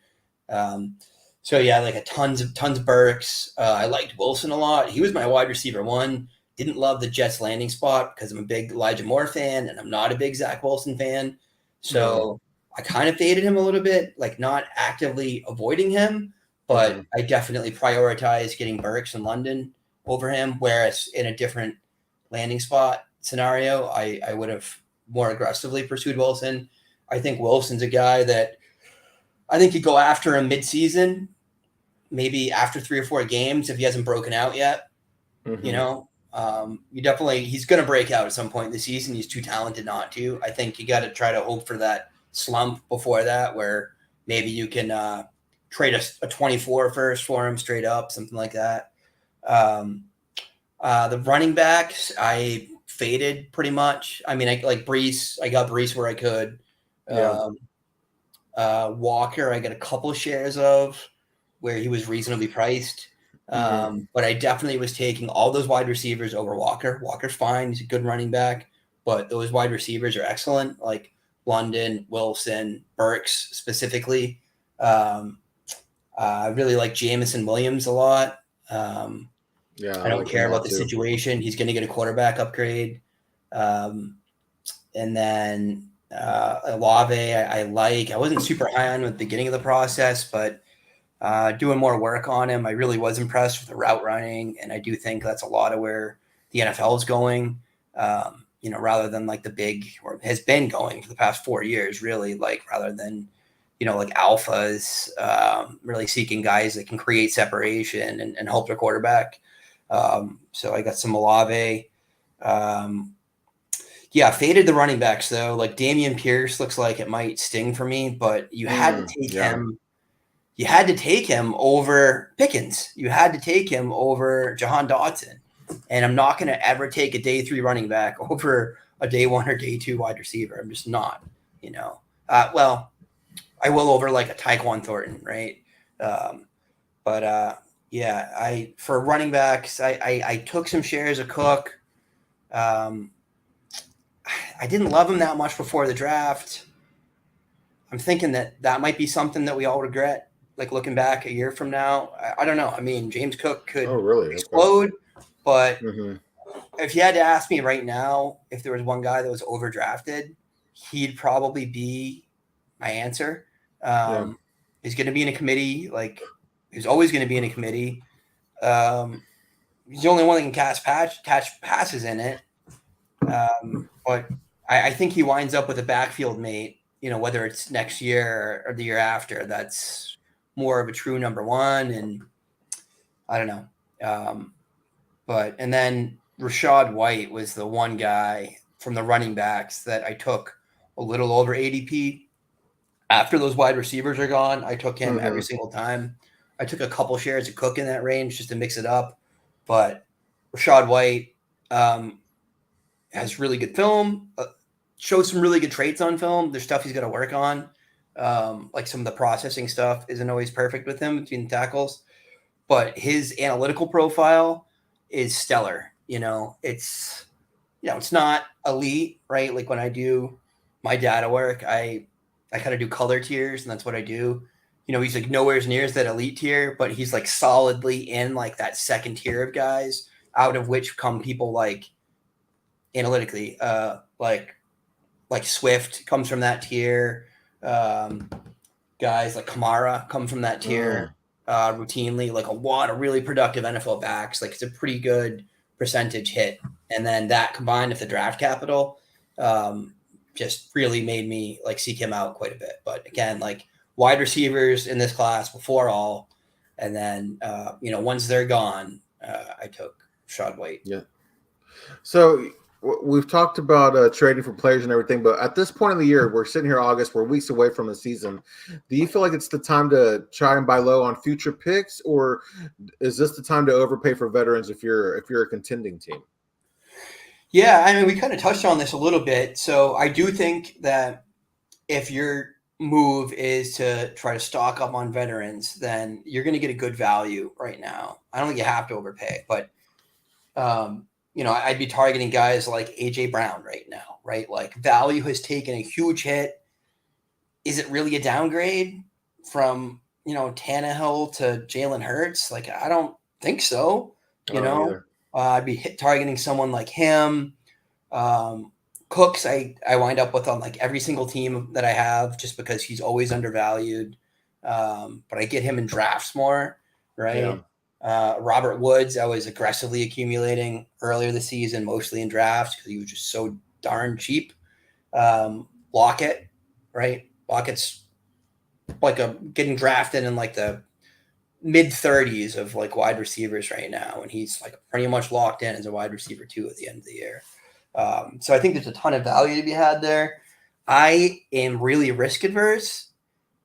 So yeah, like tons of Burks. I liked Wilson a lot. He was my wide receiver 1. Didn't love the Jets landing spot because I'm a big Elijah Moore fan and I'm not a big Zach Wilson fan. So I kind of faded him a little bit, like not actively avoiding him, but I definitely prioritize getting Burks in London over him. Whereas in a different landing spot scenario, I would have more aggressively pursued Wilson. I think Wilson's a guy that I think you go after him mid-season, maybe after 3 or 4 games if he hasn't broken out yet. He's going to break out at some point in the season. He's too talented not to. I think you got to try to hope for that slump before that, where maybe you can trade a 24 first for him straight up, something like that. The running backs, I faded pretty much. I mean, I like Brees. I got Brees where I could. Walker, I got a couple shares of where he was reasonably priced. But I definitely was taking all those wide receivers over Walker. Walker's fine. He's a good running back, but those wide receivers are excellent. Like London, Wilson, Burks specifically. I really like Jamison Williams a lot. I don't care about the situation. He's going to get a quarterback upgrade. And then Olave, I like. I wasn't super high on him at the beginning of the process, but doing more work on him, I really was impressed with the route running, and I do think that's a lot of where the NFL is going. Rather than like the big, or has been going for the past 4 years, really, like rather than like alphas, really seeking guys that can create separation and help their quarterback. So I got some Olave. Faded the running backs though. Like Damian Pierce looks like it might sting for me, but you had to take him. You had to take him over Pickens. You had to take him over Jahan Dotson. And I'm not going to ever take a day 3 running back over a day 1 or day 2 wide receiver. I'm just not, well, I will over like a Tyquan Thornton, right? For running backs, I took some shares of Cook. I didn't love him that much before the draft. I'm thinking that might be something that we all regret. Like looking back a year from now, I don't know. I mean, James Cook could explode, but if you had to ask me right now, if there was one guy that was overdrafted, he'd probably be my answer. He's going to be in a committee. Like he's always going to be in a committee. He's the only one that can catch passes in it. But I think he winds up with a backfield mate, whether it's next year or the year after, that's more of a true number 1. And I don't know. And then Rachaad White was the one guy from the running backs that I took a little over ADP. After those wide receivers are gone, I took him every single time. I took a couple shares of Cook in that range just to mix it up. But Rachaad White has really good film, shows some really good traits on film. There's stuff he's got to work on. Like some of the processing stuff isn't always perfect with him between the tackles, but his analytical profile is stellar. It's not elite, right? Like when I do my data work, I kind of do color tiers, and that's what I do. He's like nowhere near that elite tier, but he's like solidly in like that second tier of guys, out of which come people like analytically, like Swift comes from that tier. Guys like Kamara come from that tier routinely. Like a lot of really productive NFL backs. Like it's a pretty good percentage hit, and then that combined with the draft capital, just really made me like seek him out quite a bit. But again, like wide receivers in this class before all, and then once they're gone, I took Rachaad White. Yeah. So we've talked about trading for players and everything, but at this point in the year, we're sitting here August, we're weeks away from the season. Do you feel like it's the time to try and buy low on future picks, or is this the time to overpay for veterans if you're a contending team? Yeah, I mean, we kind of touched on this a little bit. So I do think that if your move is to try to stock up on veterans, then you're going to get a good value right now. I don't think you have to overpay, but I'd be targeting guys like AJ Brown right now, right? Like value has taken a huge hit. Is it really a downgrade from, Tannehill to Jalen Hurts? Like, I don't think so. I'd be targeting someone like him. Cooks, I wind up with on like every single team that I have just because he's always undervalued. But I get him in drafts more, right? Yeah. Robert Woods, I was aggressively accumulating earlier this season, mostly in drafts because he was just so darn cheap. Lockett, right? Lockett's like getting drafted in like the mid-30s of like wide receivers right now, and he's like pretty much locked in as a wide receiver 2 at the end of the year. So I think there's a ton of value to be had there. I am really risk adverse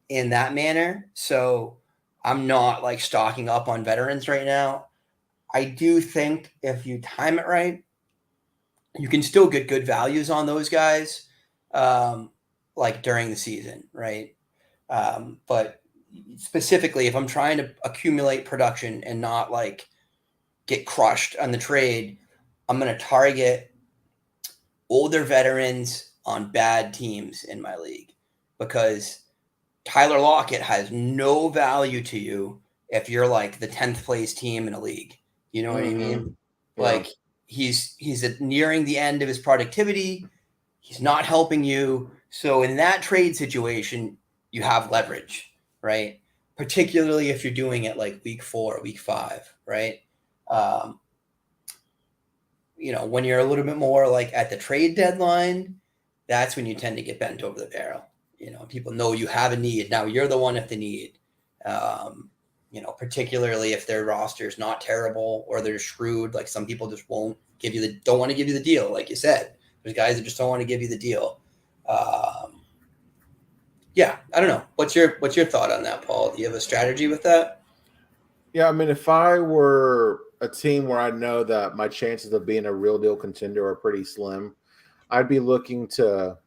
in that manner, so I'm not like stocking up on veterans right now. I do think if you time it right, you can still get good values on those guys, like during the season, right? But specifically, if I'm trying to accumulate production and not like get crushed on the trade, I'm going to target older veterans on bad teams in my league, because Tyler Lockett has no value to you if you're like the 10th place team in a league. You know what I mean? Yeah. Like he's nearing the end of his productivity. He's not helping you. So in that trade situation, you have leverage, right? Particularly if you're doing it like week 4, week 5, right? When you're a little bit more like at the trade deadline, that's when you tend to get bent over the barrel, people know you have a need. Now you're the one at the need. Particularly if their roster is not terrible or they're screwed. Like some people just won't don't want to give you the deal. Like you said, there's guys that just don't want to give you the deal. Yeah, I don't know. What's your thought on that, Paul? Do you have a strategy with that? Yeah, I mean, if I were a team where I know that my chances of being a real deal contender are pretty slim, I'd be looking to,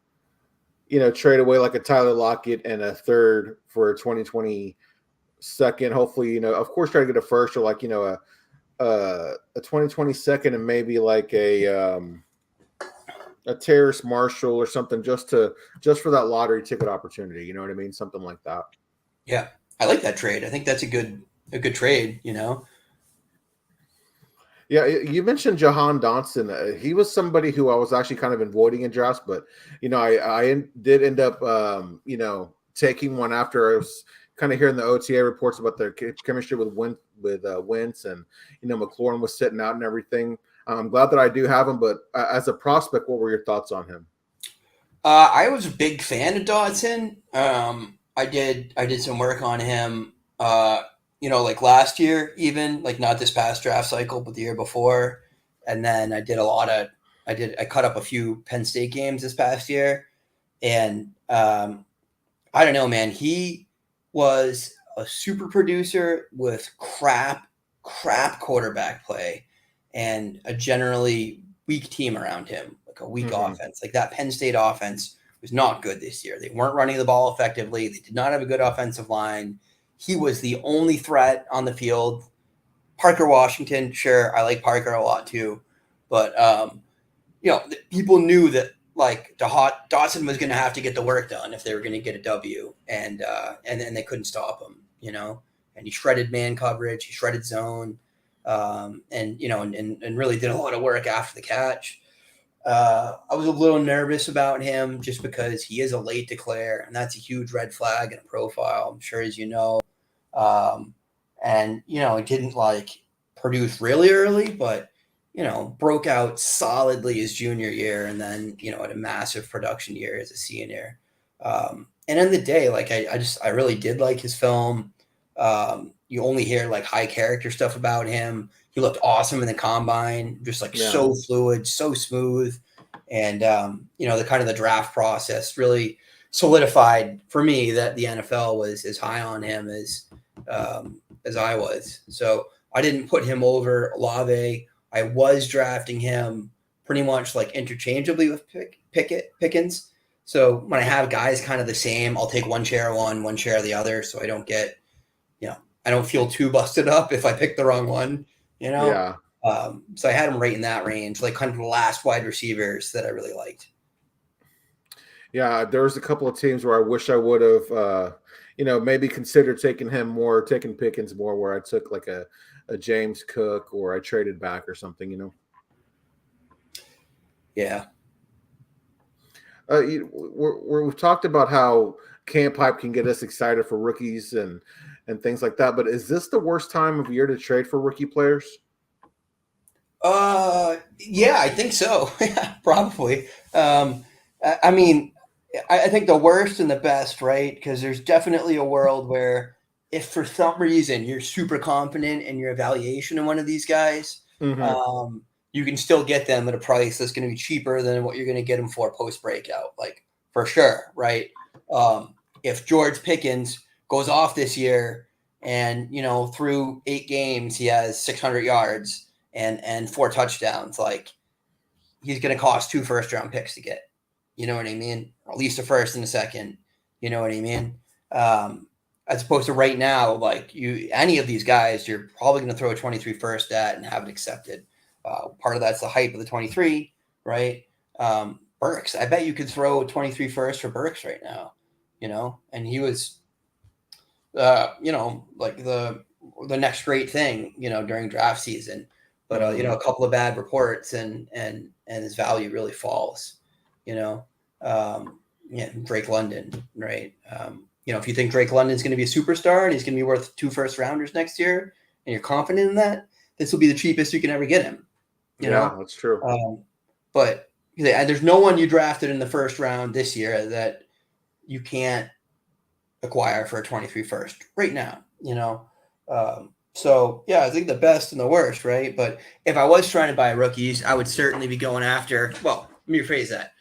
trade away like a Tyler Lockett and a third for a 2022. Hopefully, of course, try to get a first or like, a 2022 and maybe like a Terrace Marshall or something just for that lottery ticket opportunity. You know what I mean? Something like that. Yeah, I like that trade. I think that's a good trade. Yeah, you mentioned Jahan Dotson. He was somebody who I was actually kind of avoiding in drafts, but I did end up taking one after I was kind of hearing the OTA reports about their chemistry with Wentz, and McLaurin was sitting out and everything. I'm glad that I do have him, but as a prospect, what were your thoughts on him? I was a big fan of Dotson. I did some work on him. Like last year, even like not this past draft cycle, but the year before. And then I cut up a few Penn State games this past year. And I don't know, man, he was a super producer with crap quarterback play and a generally weak team around him, like a weak offense. Like that Penn State offense was not good this year. They weren't running the ball effectively. They did not have a good offensive line. He was the only threat on the field. Parker Washington, sure, I like Parker a lot too, but people knew that like Dotson was going to have to get the work done if they were going to get a W, and then they couldn't stop him, And he shredded man coverage, he shredded zone, and really did a lot of work after the catch. I was a little nervous about him just because he is a late declare, and that's a huge red flag in a profile, I'm sure, as you know. He didn't like produce really early, but broke out solidly his junior year, and then had a massive production year as a senior. And in the day, like I really did like his film. You only hear like high character stuff about him. He looked awesome in the combine, just like so fluid, so smooth. And, the kind of the draft process really solidified for me that the NFL was as high on him as I was. So I didn't put him over Olave. I was drafting him pretty much like interchangeably with Pickens. So when I have guys kind of the same, I'll take one share of one share of the other. So I don't get, I don't feel too busted up if I pick the wrong one, Yeah. So I had him right in that range, like kind of the last wide receivers that I really liked. Yeah, there was a couple of teams where I wish I would have, maybe considered taking Pickens more, where I took like a James Cook or I traded back or something, Yeah. We've talked about how camp hype can get us excited for rookies and things like that, but is this the worst time of year to trade for rookie players? Yeah, I think so. Yeah, probably. I mean, I think the worst and the best, right? Because there's definitely a world where if for some reason you're super confident in your evaluation of one of these guys, you can still get them at a price that's going to be cheaper than what you're going to get them for post breakout, like for sure, right? If George Pickens goes off this year and, through 8 games, he has 600 yards and 4 touchdowns, like he's going to cost 2 first-round picks to get. You know what I mean? Or at least a first and a second. You know what I mean? As opposed to right now, like any of these guys, you're probably going to throw a 23 first at and have it accepted. Part of that's the hype of the 23, right? Burks, I bet you could throw a 23 first for Burks right now, and he was, like the next great thing, during draft season. But a couple of bad reports and his value really falls. Drake London, right? If you think Drake London's going to be a superstar and he's going to be worth 2 first rounders next year, and you're confident in that, this will be the cheapest you can ever get him. That's true. But there's no one you drafted in the first round this year that you can't acquire for a 23 first right now, So yeah, I think the best and the worst, right? But if I was trying to buy rookies, I would certainly be going after, well, let me rephrase that.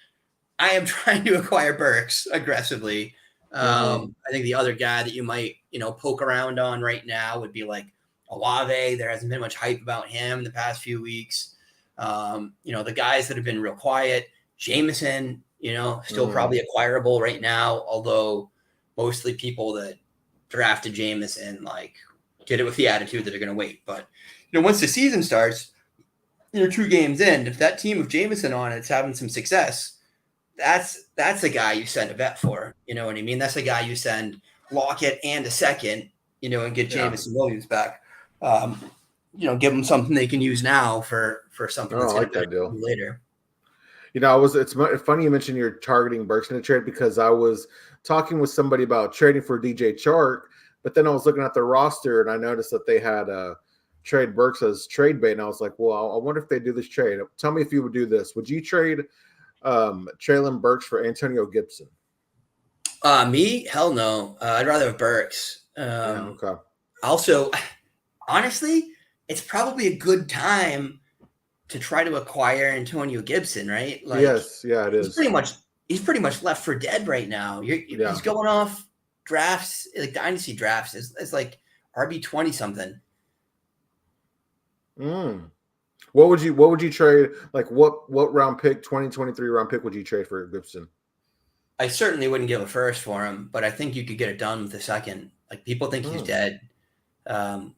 I am trying to acquire Burks aggressively. I think the other guy that you might, poke around on right now would be like Olave. There hasn't been much hype about him in the past few weeks. The guys that have been real quiet, Jameson, still probably acquirable right now, although mostly people that drafted Jameson did it with the attitude that they're going to wait. But once the season starts, 2 games in, if that team of Jameson on it's having some success, that's a guy you send a vet for. You know what I mean? That's a guy you send Lockett and a second, and get Jameson Williams back. Give them something they can use now for something that's going to be later. It's funny you mentioned you're targeting Burks in a trade, because I was talking with somebody about trading for DJ Chark, but then I was looking at the roster and I noticed that they had trade Burks as trade bait, and I was like, well, I wonder if they do this trade. Tell me if you would do this. Would you trade Treylon Burks for Antonio Gibson? Me? Hell no. I'd rather have Burks. Okay. Also, honestly, it's probably a good time to try to acquire Antonio Gibson, right? Yes, yeah, it is. He's pretty much left for dead right now. He's going off drafts, like dynasty drafts. It's like RB20 something. What would you trade? Like what round pick, 2023 round pick would you trade for Gibson? I certainly wouldn't give a first for him, but I think you could get it done with a second. Like, people think he's dead. I'm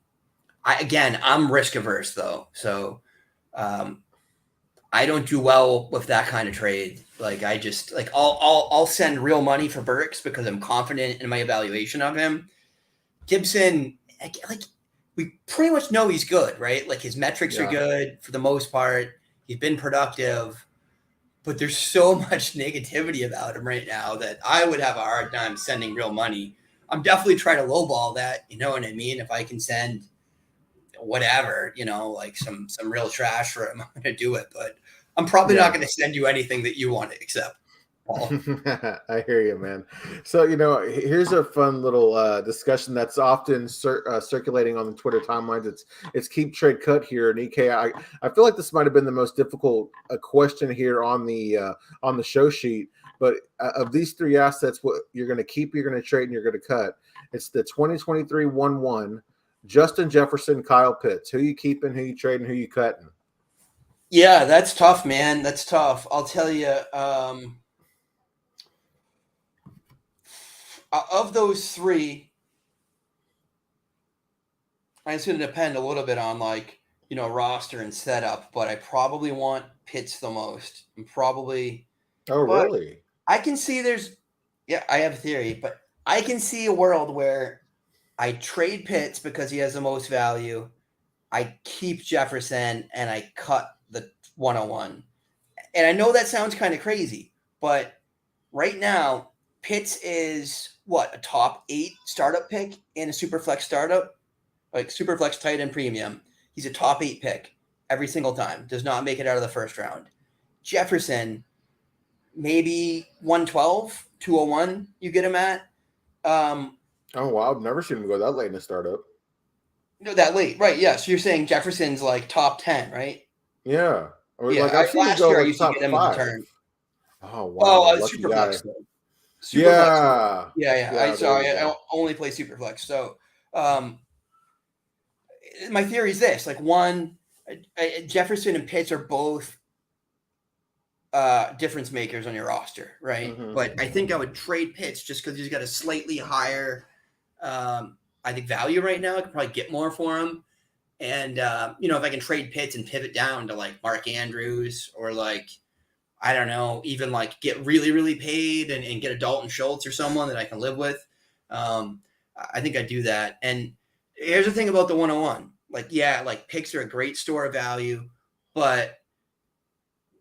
risk averse though, so I don't do well with that kind of trade. Like, I just I'll send real money for Burks because I'm confident in my evaluation of him. Gibson, we pretty much know he's good, right? Like, his metrics are good for the most part. He's been productive, but there's so much negativity about him right now that I would have a hard time sending real money. I'm definitely trying to lowball that, you know what I mean? If I can send whatever, some real trash for him, I'm going to do it. But I'm probably not going to send you anything that you want to accept. I hear you, man. So, here's a fun little discussion that's often circulating on the Twitter timelines. It's keep trade cut here. And EK, I feel like this might have been the most difficult question here on the show sheet. But of these 3 assets, what you're going to keep, you're going to trade, and you're going to cut. It's the 2023 1-1, Justin Jefferson, Kyle Pitts. Who you keeping, who you trading, who you cutting? Yeah, that's tough, man. That's tough. I'll tell you. Of those 3, it's going to depend a little bit on roster and setup, but I probably want Pitts the most. Oh, really? I can see I have a theory, but I can see a world where I trade Pitts because he has the most value. I keep Jefferson and I cut the 101. And I know that sounds kind of crazy, but right now, Pitts is a top 8 startup pick in a Superflex startup, like Superflex tight end premium. He's a top 8 pick every single time. Does not make it out of the first round. Jefferson, maybe 112, 201. You get him at. Oh wow, I've never seen him go that late in a startup. No, that late, right? Yeah. So you're saying Jefferson's like top 10, right? Yeah. I've seen him go top 5. Oh wow. Oh, Superflex. Yeah. I only play Superflex. So, my theory is this: Jefferson and Pitts are both difference makers on your roster, right? Mm-hmm. But I think I would trade Pitts just because he's got a slightly higher, I think, value right now. I could probably get more for him, and if I can trade Pitts and pivot down to Mark Andrews or I don't know, even get really, really paid and get a Dalton Schultz or someone that I can live with. I think I'd do that. And here's the thing about the 101. Picks are a great store of value, but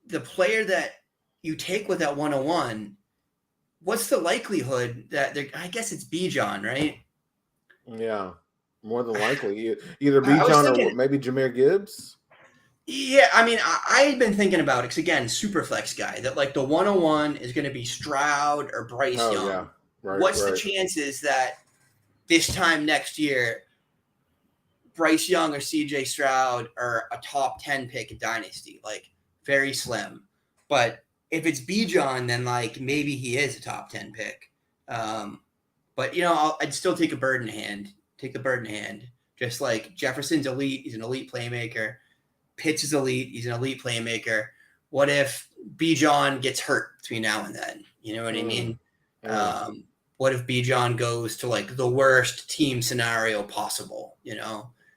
the player that you take with that 101, what's the likelihood that I guess it's Bijan, right? Yeah, more than likely. Either Bijan or maybe Jahmyr Gibbs. Yeah, I mean, I've been thinking about it because, again, Superflex guy, that the 101 is going to be Stroud or Bryce Young. what's the chances that this time next year, Bryce Young or CJ Stroud are a top 10 pick in Dynasty? Like, very slim. But if it's Bijan, then like maybe he is a top 10 pick. But I'd still take a bird in hand. Take the bird in hand. Just like Jefferson's elite, he's an elite playmaker. Pitts is elite, he's an elite playmaker. What if Bijan gets hurt between now and then? You know what I mean? What if Bijan goes to like the worst team scenario possible?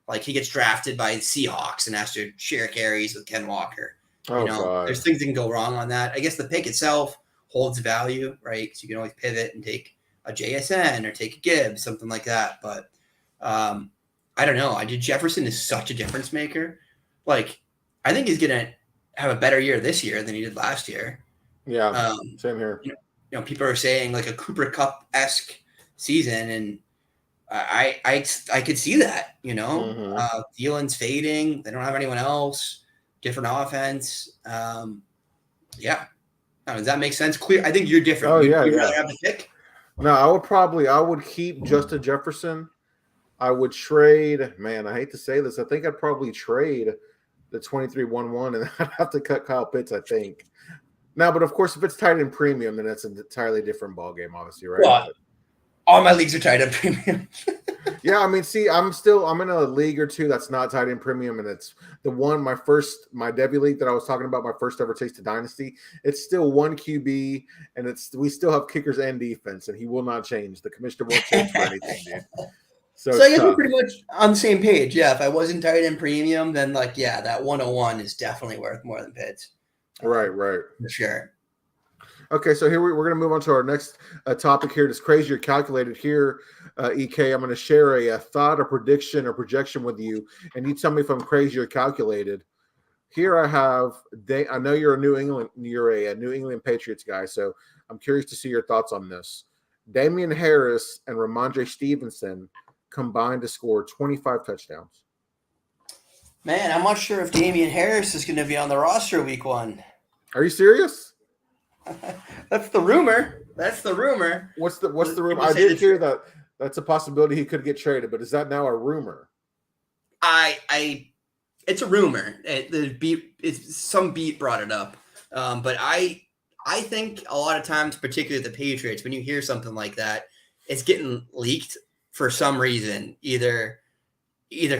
Like he gets drafted by the Seahawks and has to share carries with Ken Walker. There's things that can go wrong on that. I guess the pick itself holds value, right? Because you can always pivot and take a JSN or take a Gibbs, something like that. But I don't know. Jefferson is such a difference maker. Like, I think he's going to have a better year this year than he did last year. Yeah, same here. People are saying like a Cooper Kupp-esque season, and I could see that. Thielen's fading. They don't have anyone else. Different offense. Yeah. Does that make sense? Clear. I think you're different. Oh, You'd yeah. rather have the pick? No, I would keep Justin Jefferson. I would trade, man, I hate to say this. I think I'd probably trade the 23-1-1 and I'd have to cut Kyle Pitts, I think. Now, but of course, if it's tied in premium, then that's an entirely different ballgame, obviously, right? Well, all my leagues are tied in premium. Yeah, I mean, see, I'm in a league or two that's not tied in premium, and it's the one, my Devy league that I was talking about, my first ever taste of Dynasty. It's still one QB, and we still have kickers and defense, and he will not change. The commissioner won't change for anything, dude. So I guess we're pretty much on the same page. Yeah, if I wasn't tied in premium, then that 101 is definitely worth more than Pitts. Right. For sure. Okay, so here we're going to move on to our next topic here. It's crazy or calculated here, EK. I'm going to share a thought or prediction or projection with you, and you tell me if I'm crazy or calculated. Here I have. I know you're a New England Patriots guy, so I'm curious to see your thoughts on this. Damian Harris and Ramondre Stevenson combined to score 25 touchdowns. Man, I'm not sure if Damian Harris is going to be on the roster week 1. Are you serious? That's the rumor. What's the rumor? I did hear that that's a possibility he could get traded, but is that now a rumor? It's a rumor. Some beat brought it up, but I think a lot of times, particularly the Patriots, when you hear something like that, it's getting leaked for some reason, either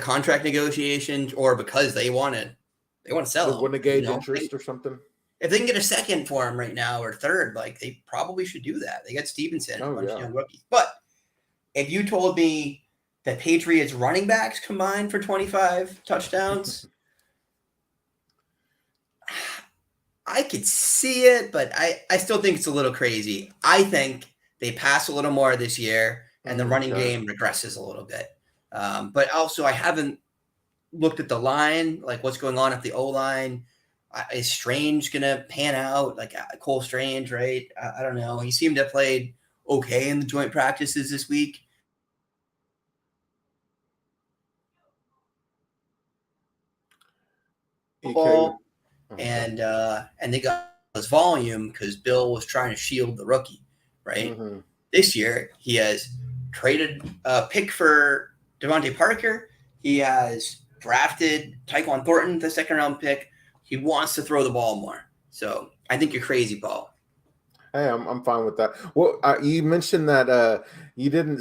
contract negotiations or because they want to sell him. Wouldn't gauge interest or something. If they can get a second for him right now or third, they probably should do that. They got Stevenson, a bunch of young rookies. But if you told me the Patriots running backs combined for 25 touchdowns, I could see it, but I still think it's a little crazy. I think they pass a little more this year, and the running game regresses a little bit. But also, I haven't looked at the line, like what's going on at the O-line. Is Strange going to pan out? Like Cole Strange, right? I don't know. He seemed to have played okay in the joint practices this week. Football, and they got his volume because Bill was trying to shield the rookie, right? Mm-hmm. This year, he has traded a pick for Devontae Parker. He has drafted Tyquan Thornton, the 2nd-round pick. He wants to throw the ball more. So I think you're crazy, Paul. Hey, I'm fine with that. Well, you mentioned that you didn't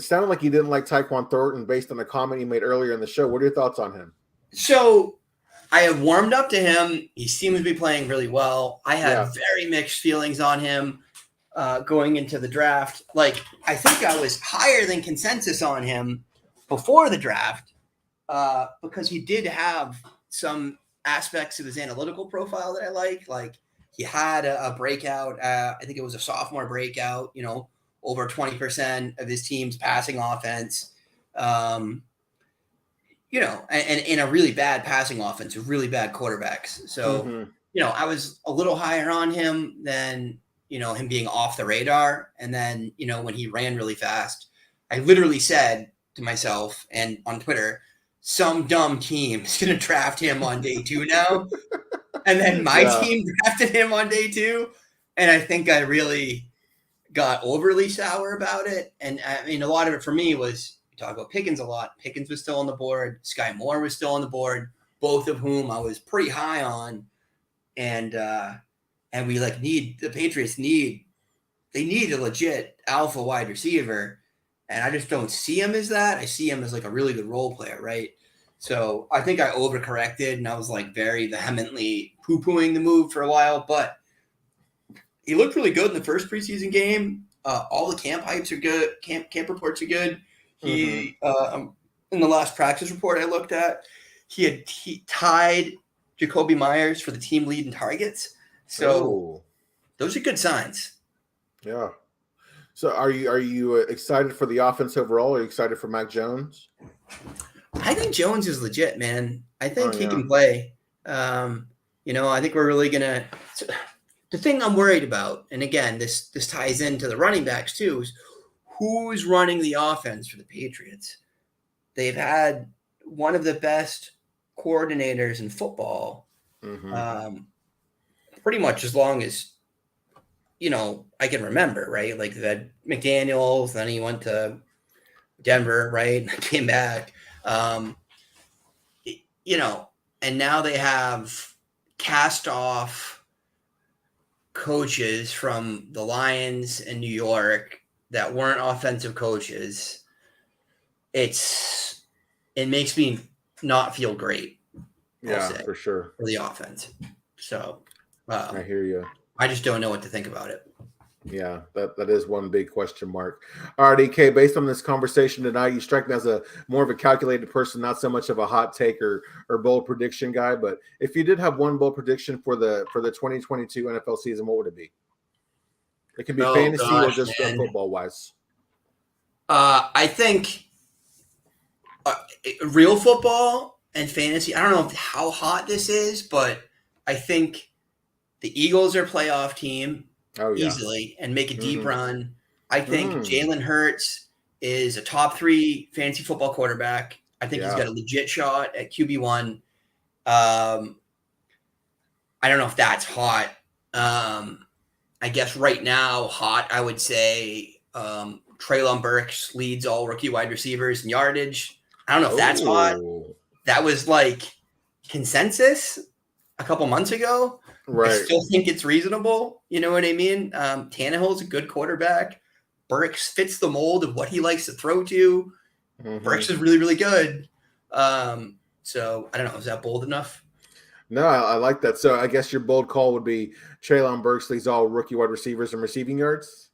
like Tyquan Thornton based on a comment you made earlier in the show. What are your thoughts on him? So I have warmed up to him. He seems to be playing really well. I had very mixed feelings on him going into the draft. Like, I think I was higher than consensus on him before the draft because he did have some aspects of his analytical profile that I like. Like, he had a breakout. I think it was a sophomore breakout, over 20% of his team's passing offense. And in a really bad passing offense, with really bad quarterbacks. So, I was a little higher on him than, him being off the radar. And then, when he ran really fast, I literally said to myself and on Twitter, some dumb team is going to draft him on day 2 now. And then my team drafted him on day 2. And I think I really got overly sour about it. And I mean, a lot of it for me was, we talk about Pickens a lot. Pickens was still on the board. Sky Moore was still on the board, both of whom I was pretty high on. And we the Patriots need a legit alpha wide receiver. And I just don't see him as that. I see him as like a really good role player, right? So I think I overcorrected, and I was like very vehemently poo-pooing the move for a while, but he looked really good in the first preseason game. All the camp hypes are good. Camp reports are good. He in the last practice report I looked at, he tied Jacoby Myers for the team lead in targets. So those are good signs. Yeah. So are you excited for the offense overall? Are you excited for Mac Jones? I think Jones is legit, man. I think he can play. I think we're really gonna. The thing I'm worried about, and again, this ties into the running backs too, is who's running the offense for the Patriots. They've had one of the best coordinators in football, pretty much as long as I can remember, right? Like that McDaniels, then he went to Denver, right? And came back. And now they have cast off coaches from the Lions and New York that weren't offensive coaches. It makes me not feel great. Yeah, for sure. For the offense. So I hear you. I just don't know what to think about it. Yeah, that is one big question mark. All right, EK, based on this conversation tonight, you strike me as a more of a calculated person, not so much of a hot take or bold prediction guy. But if you did have one bold prediction for the 2022 NFL season, what would it be? It can be fantasy or just football wise. I think real football and fantasy. I don't know how hot this is, but I think the Eagles are a playoff team. Easily and make a deep run. I think Jalen Hurts is a top 3 fantasy football quarterback. I think he's got a legit shot at QB1. I don't know if that's hot. I guess right now, hot, I would say Treylon Burks leads all rookie wide receivers in yardage. I don't know if that's hot. That was like consensus a couple months ago. Right. I still think it's reasonable. You know what I mean? Tannehill's a good quarterback. Burks fits the mold of what he likes to throw to. Burks is really, really good. So I don't know. Is that bold enough? No, I like that. So I guess your bold call would be Treylon Burks leads all rookie wide receivers and receiving yards?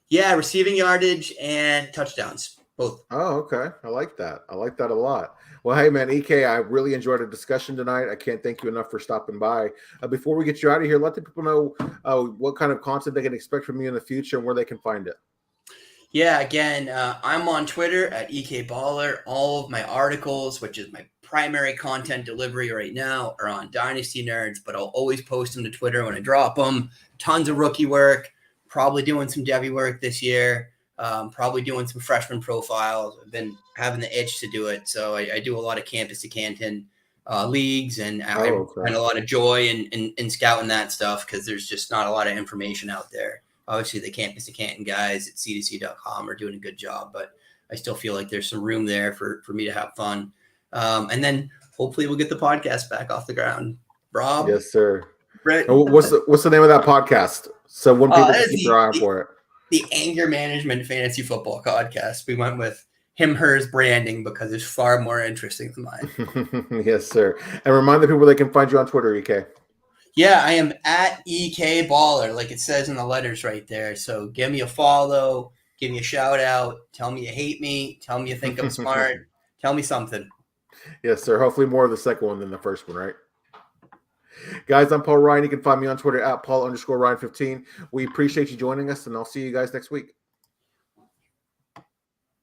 Yeah, receiving yardage and touchdowns. Both. Oh, okay. I like that. I like that a lot. Well, hey, man, EK, I really enjoyed our discussion tonight. I can't thank you enough for stopping by. Before we get you out of here, let the people know what kind of content they can expect from you in the future and where they can find it. Yeah, again, I'm on Twitter at EKBaller. All of my articles, which is my primary content delivery right now, are on Dynasty Nerds, but I'll always post them to Twitter when I drop them. Tons of rookie work, probably doing some Devy work this year. Probably doing some freshman profiles. I've been having the itch to do it. So I do a lot of campus to Canton leagues, and I find a lot of joy in scouting that stuff because there's just not a lot of information out there. Obviously, the campus to Canton guys at c2c.com are doing a good job, but I still feel like there's some room there for me to have fun. And then hopefully we'll get the podcast back off the ground. Rob? Yes, sir. Brett? What's the name of that podcast? So when people can keep their eye out for it. The Anger Management Fantasy Football Podcast. We went with him, hers branding because it's far more interesting than mine. Yes, sir. And remind the people they can find you on Twitter, EK. Yeah, I am at EK Baller, like it says in the letters right there. So give me a follow, give me a shout out, tell me you hate me, tell me you think I'm smart, tell me something. Yes, sir. Hopefully more of the second one than the first one, right? Guys, I'm Paul Ryan. You can find me on Twitter at Paul_Ryan15. We appreciate you joining us, and I'll see you guys next week.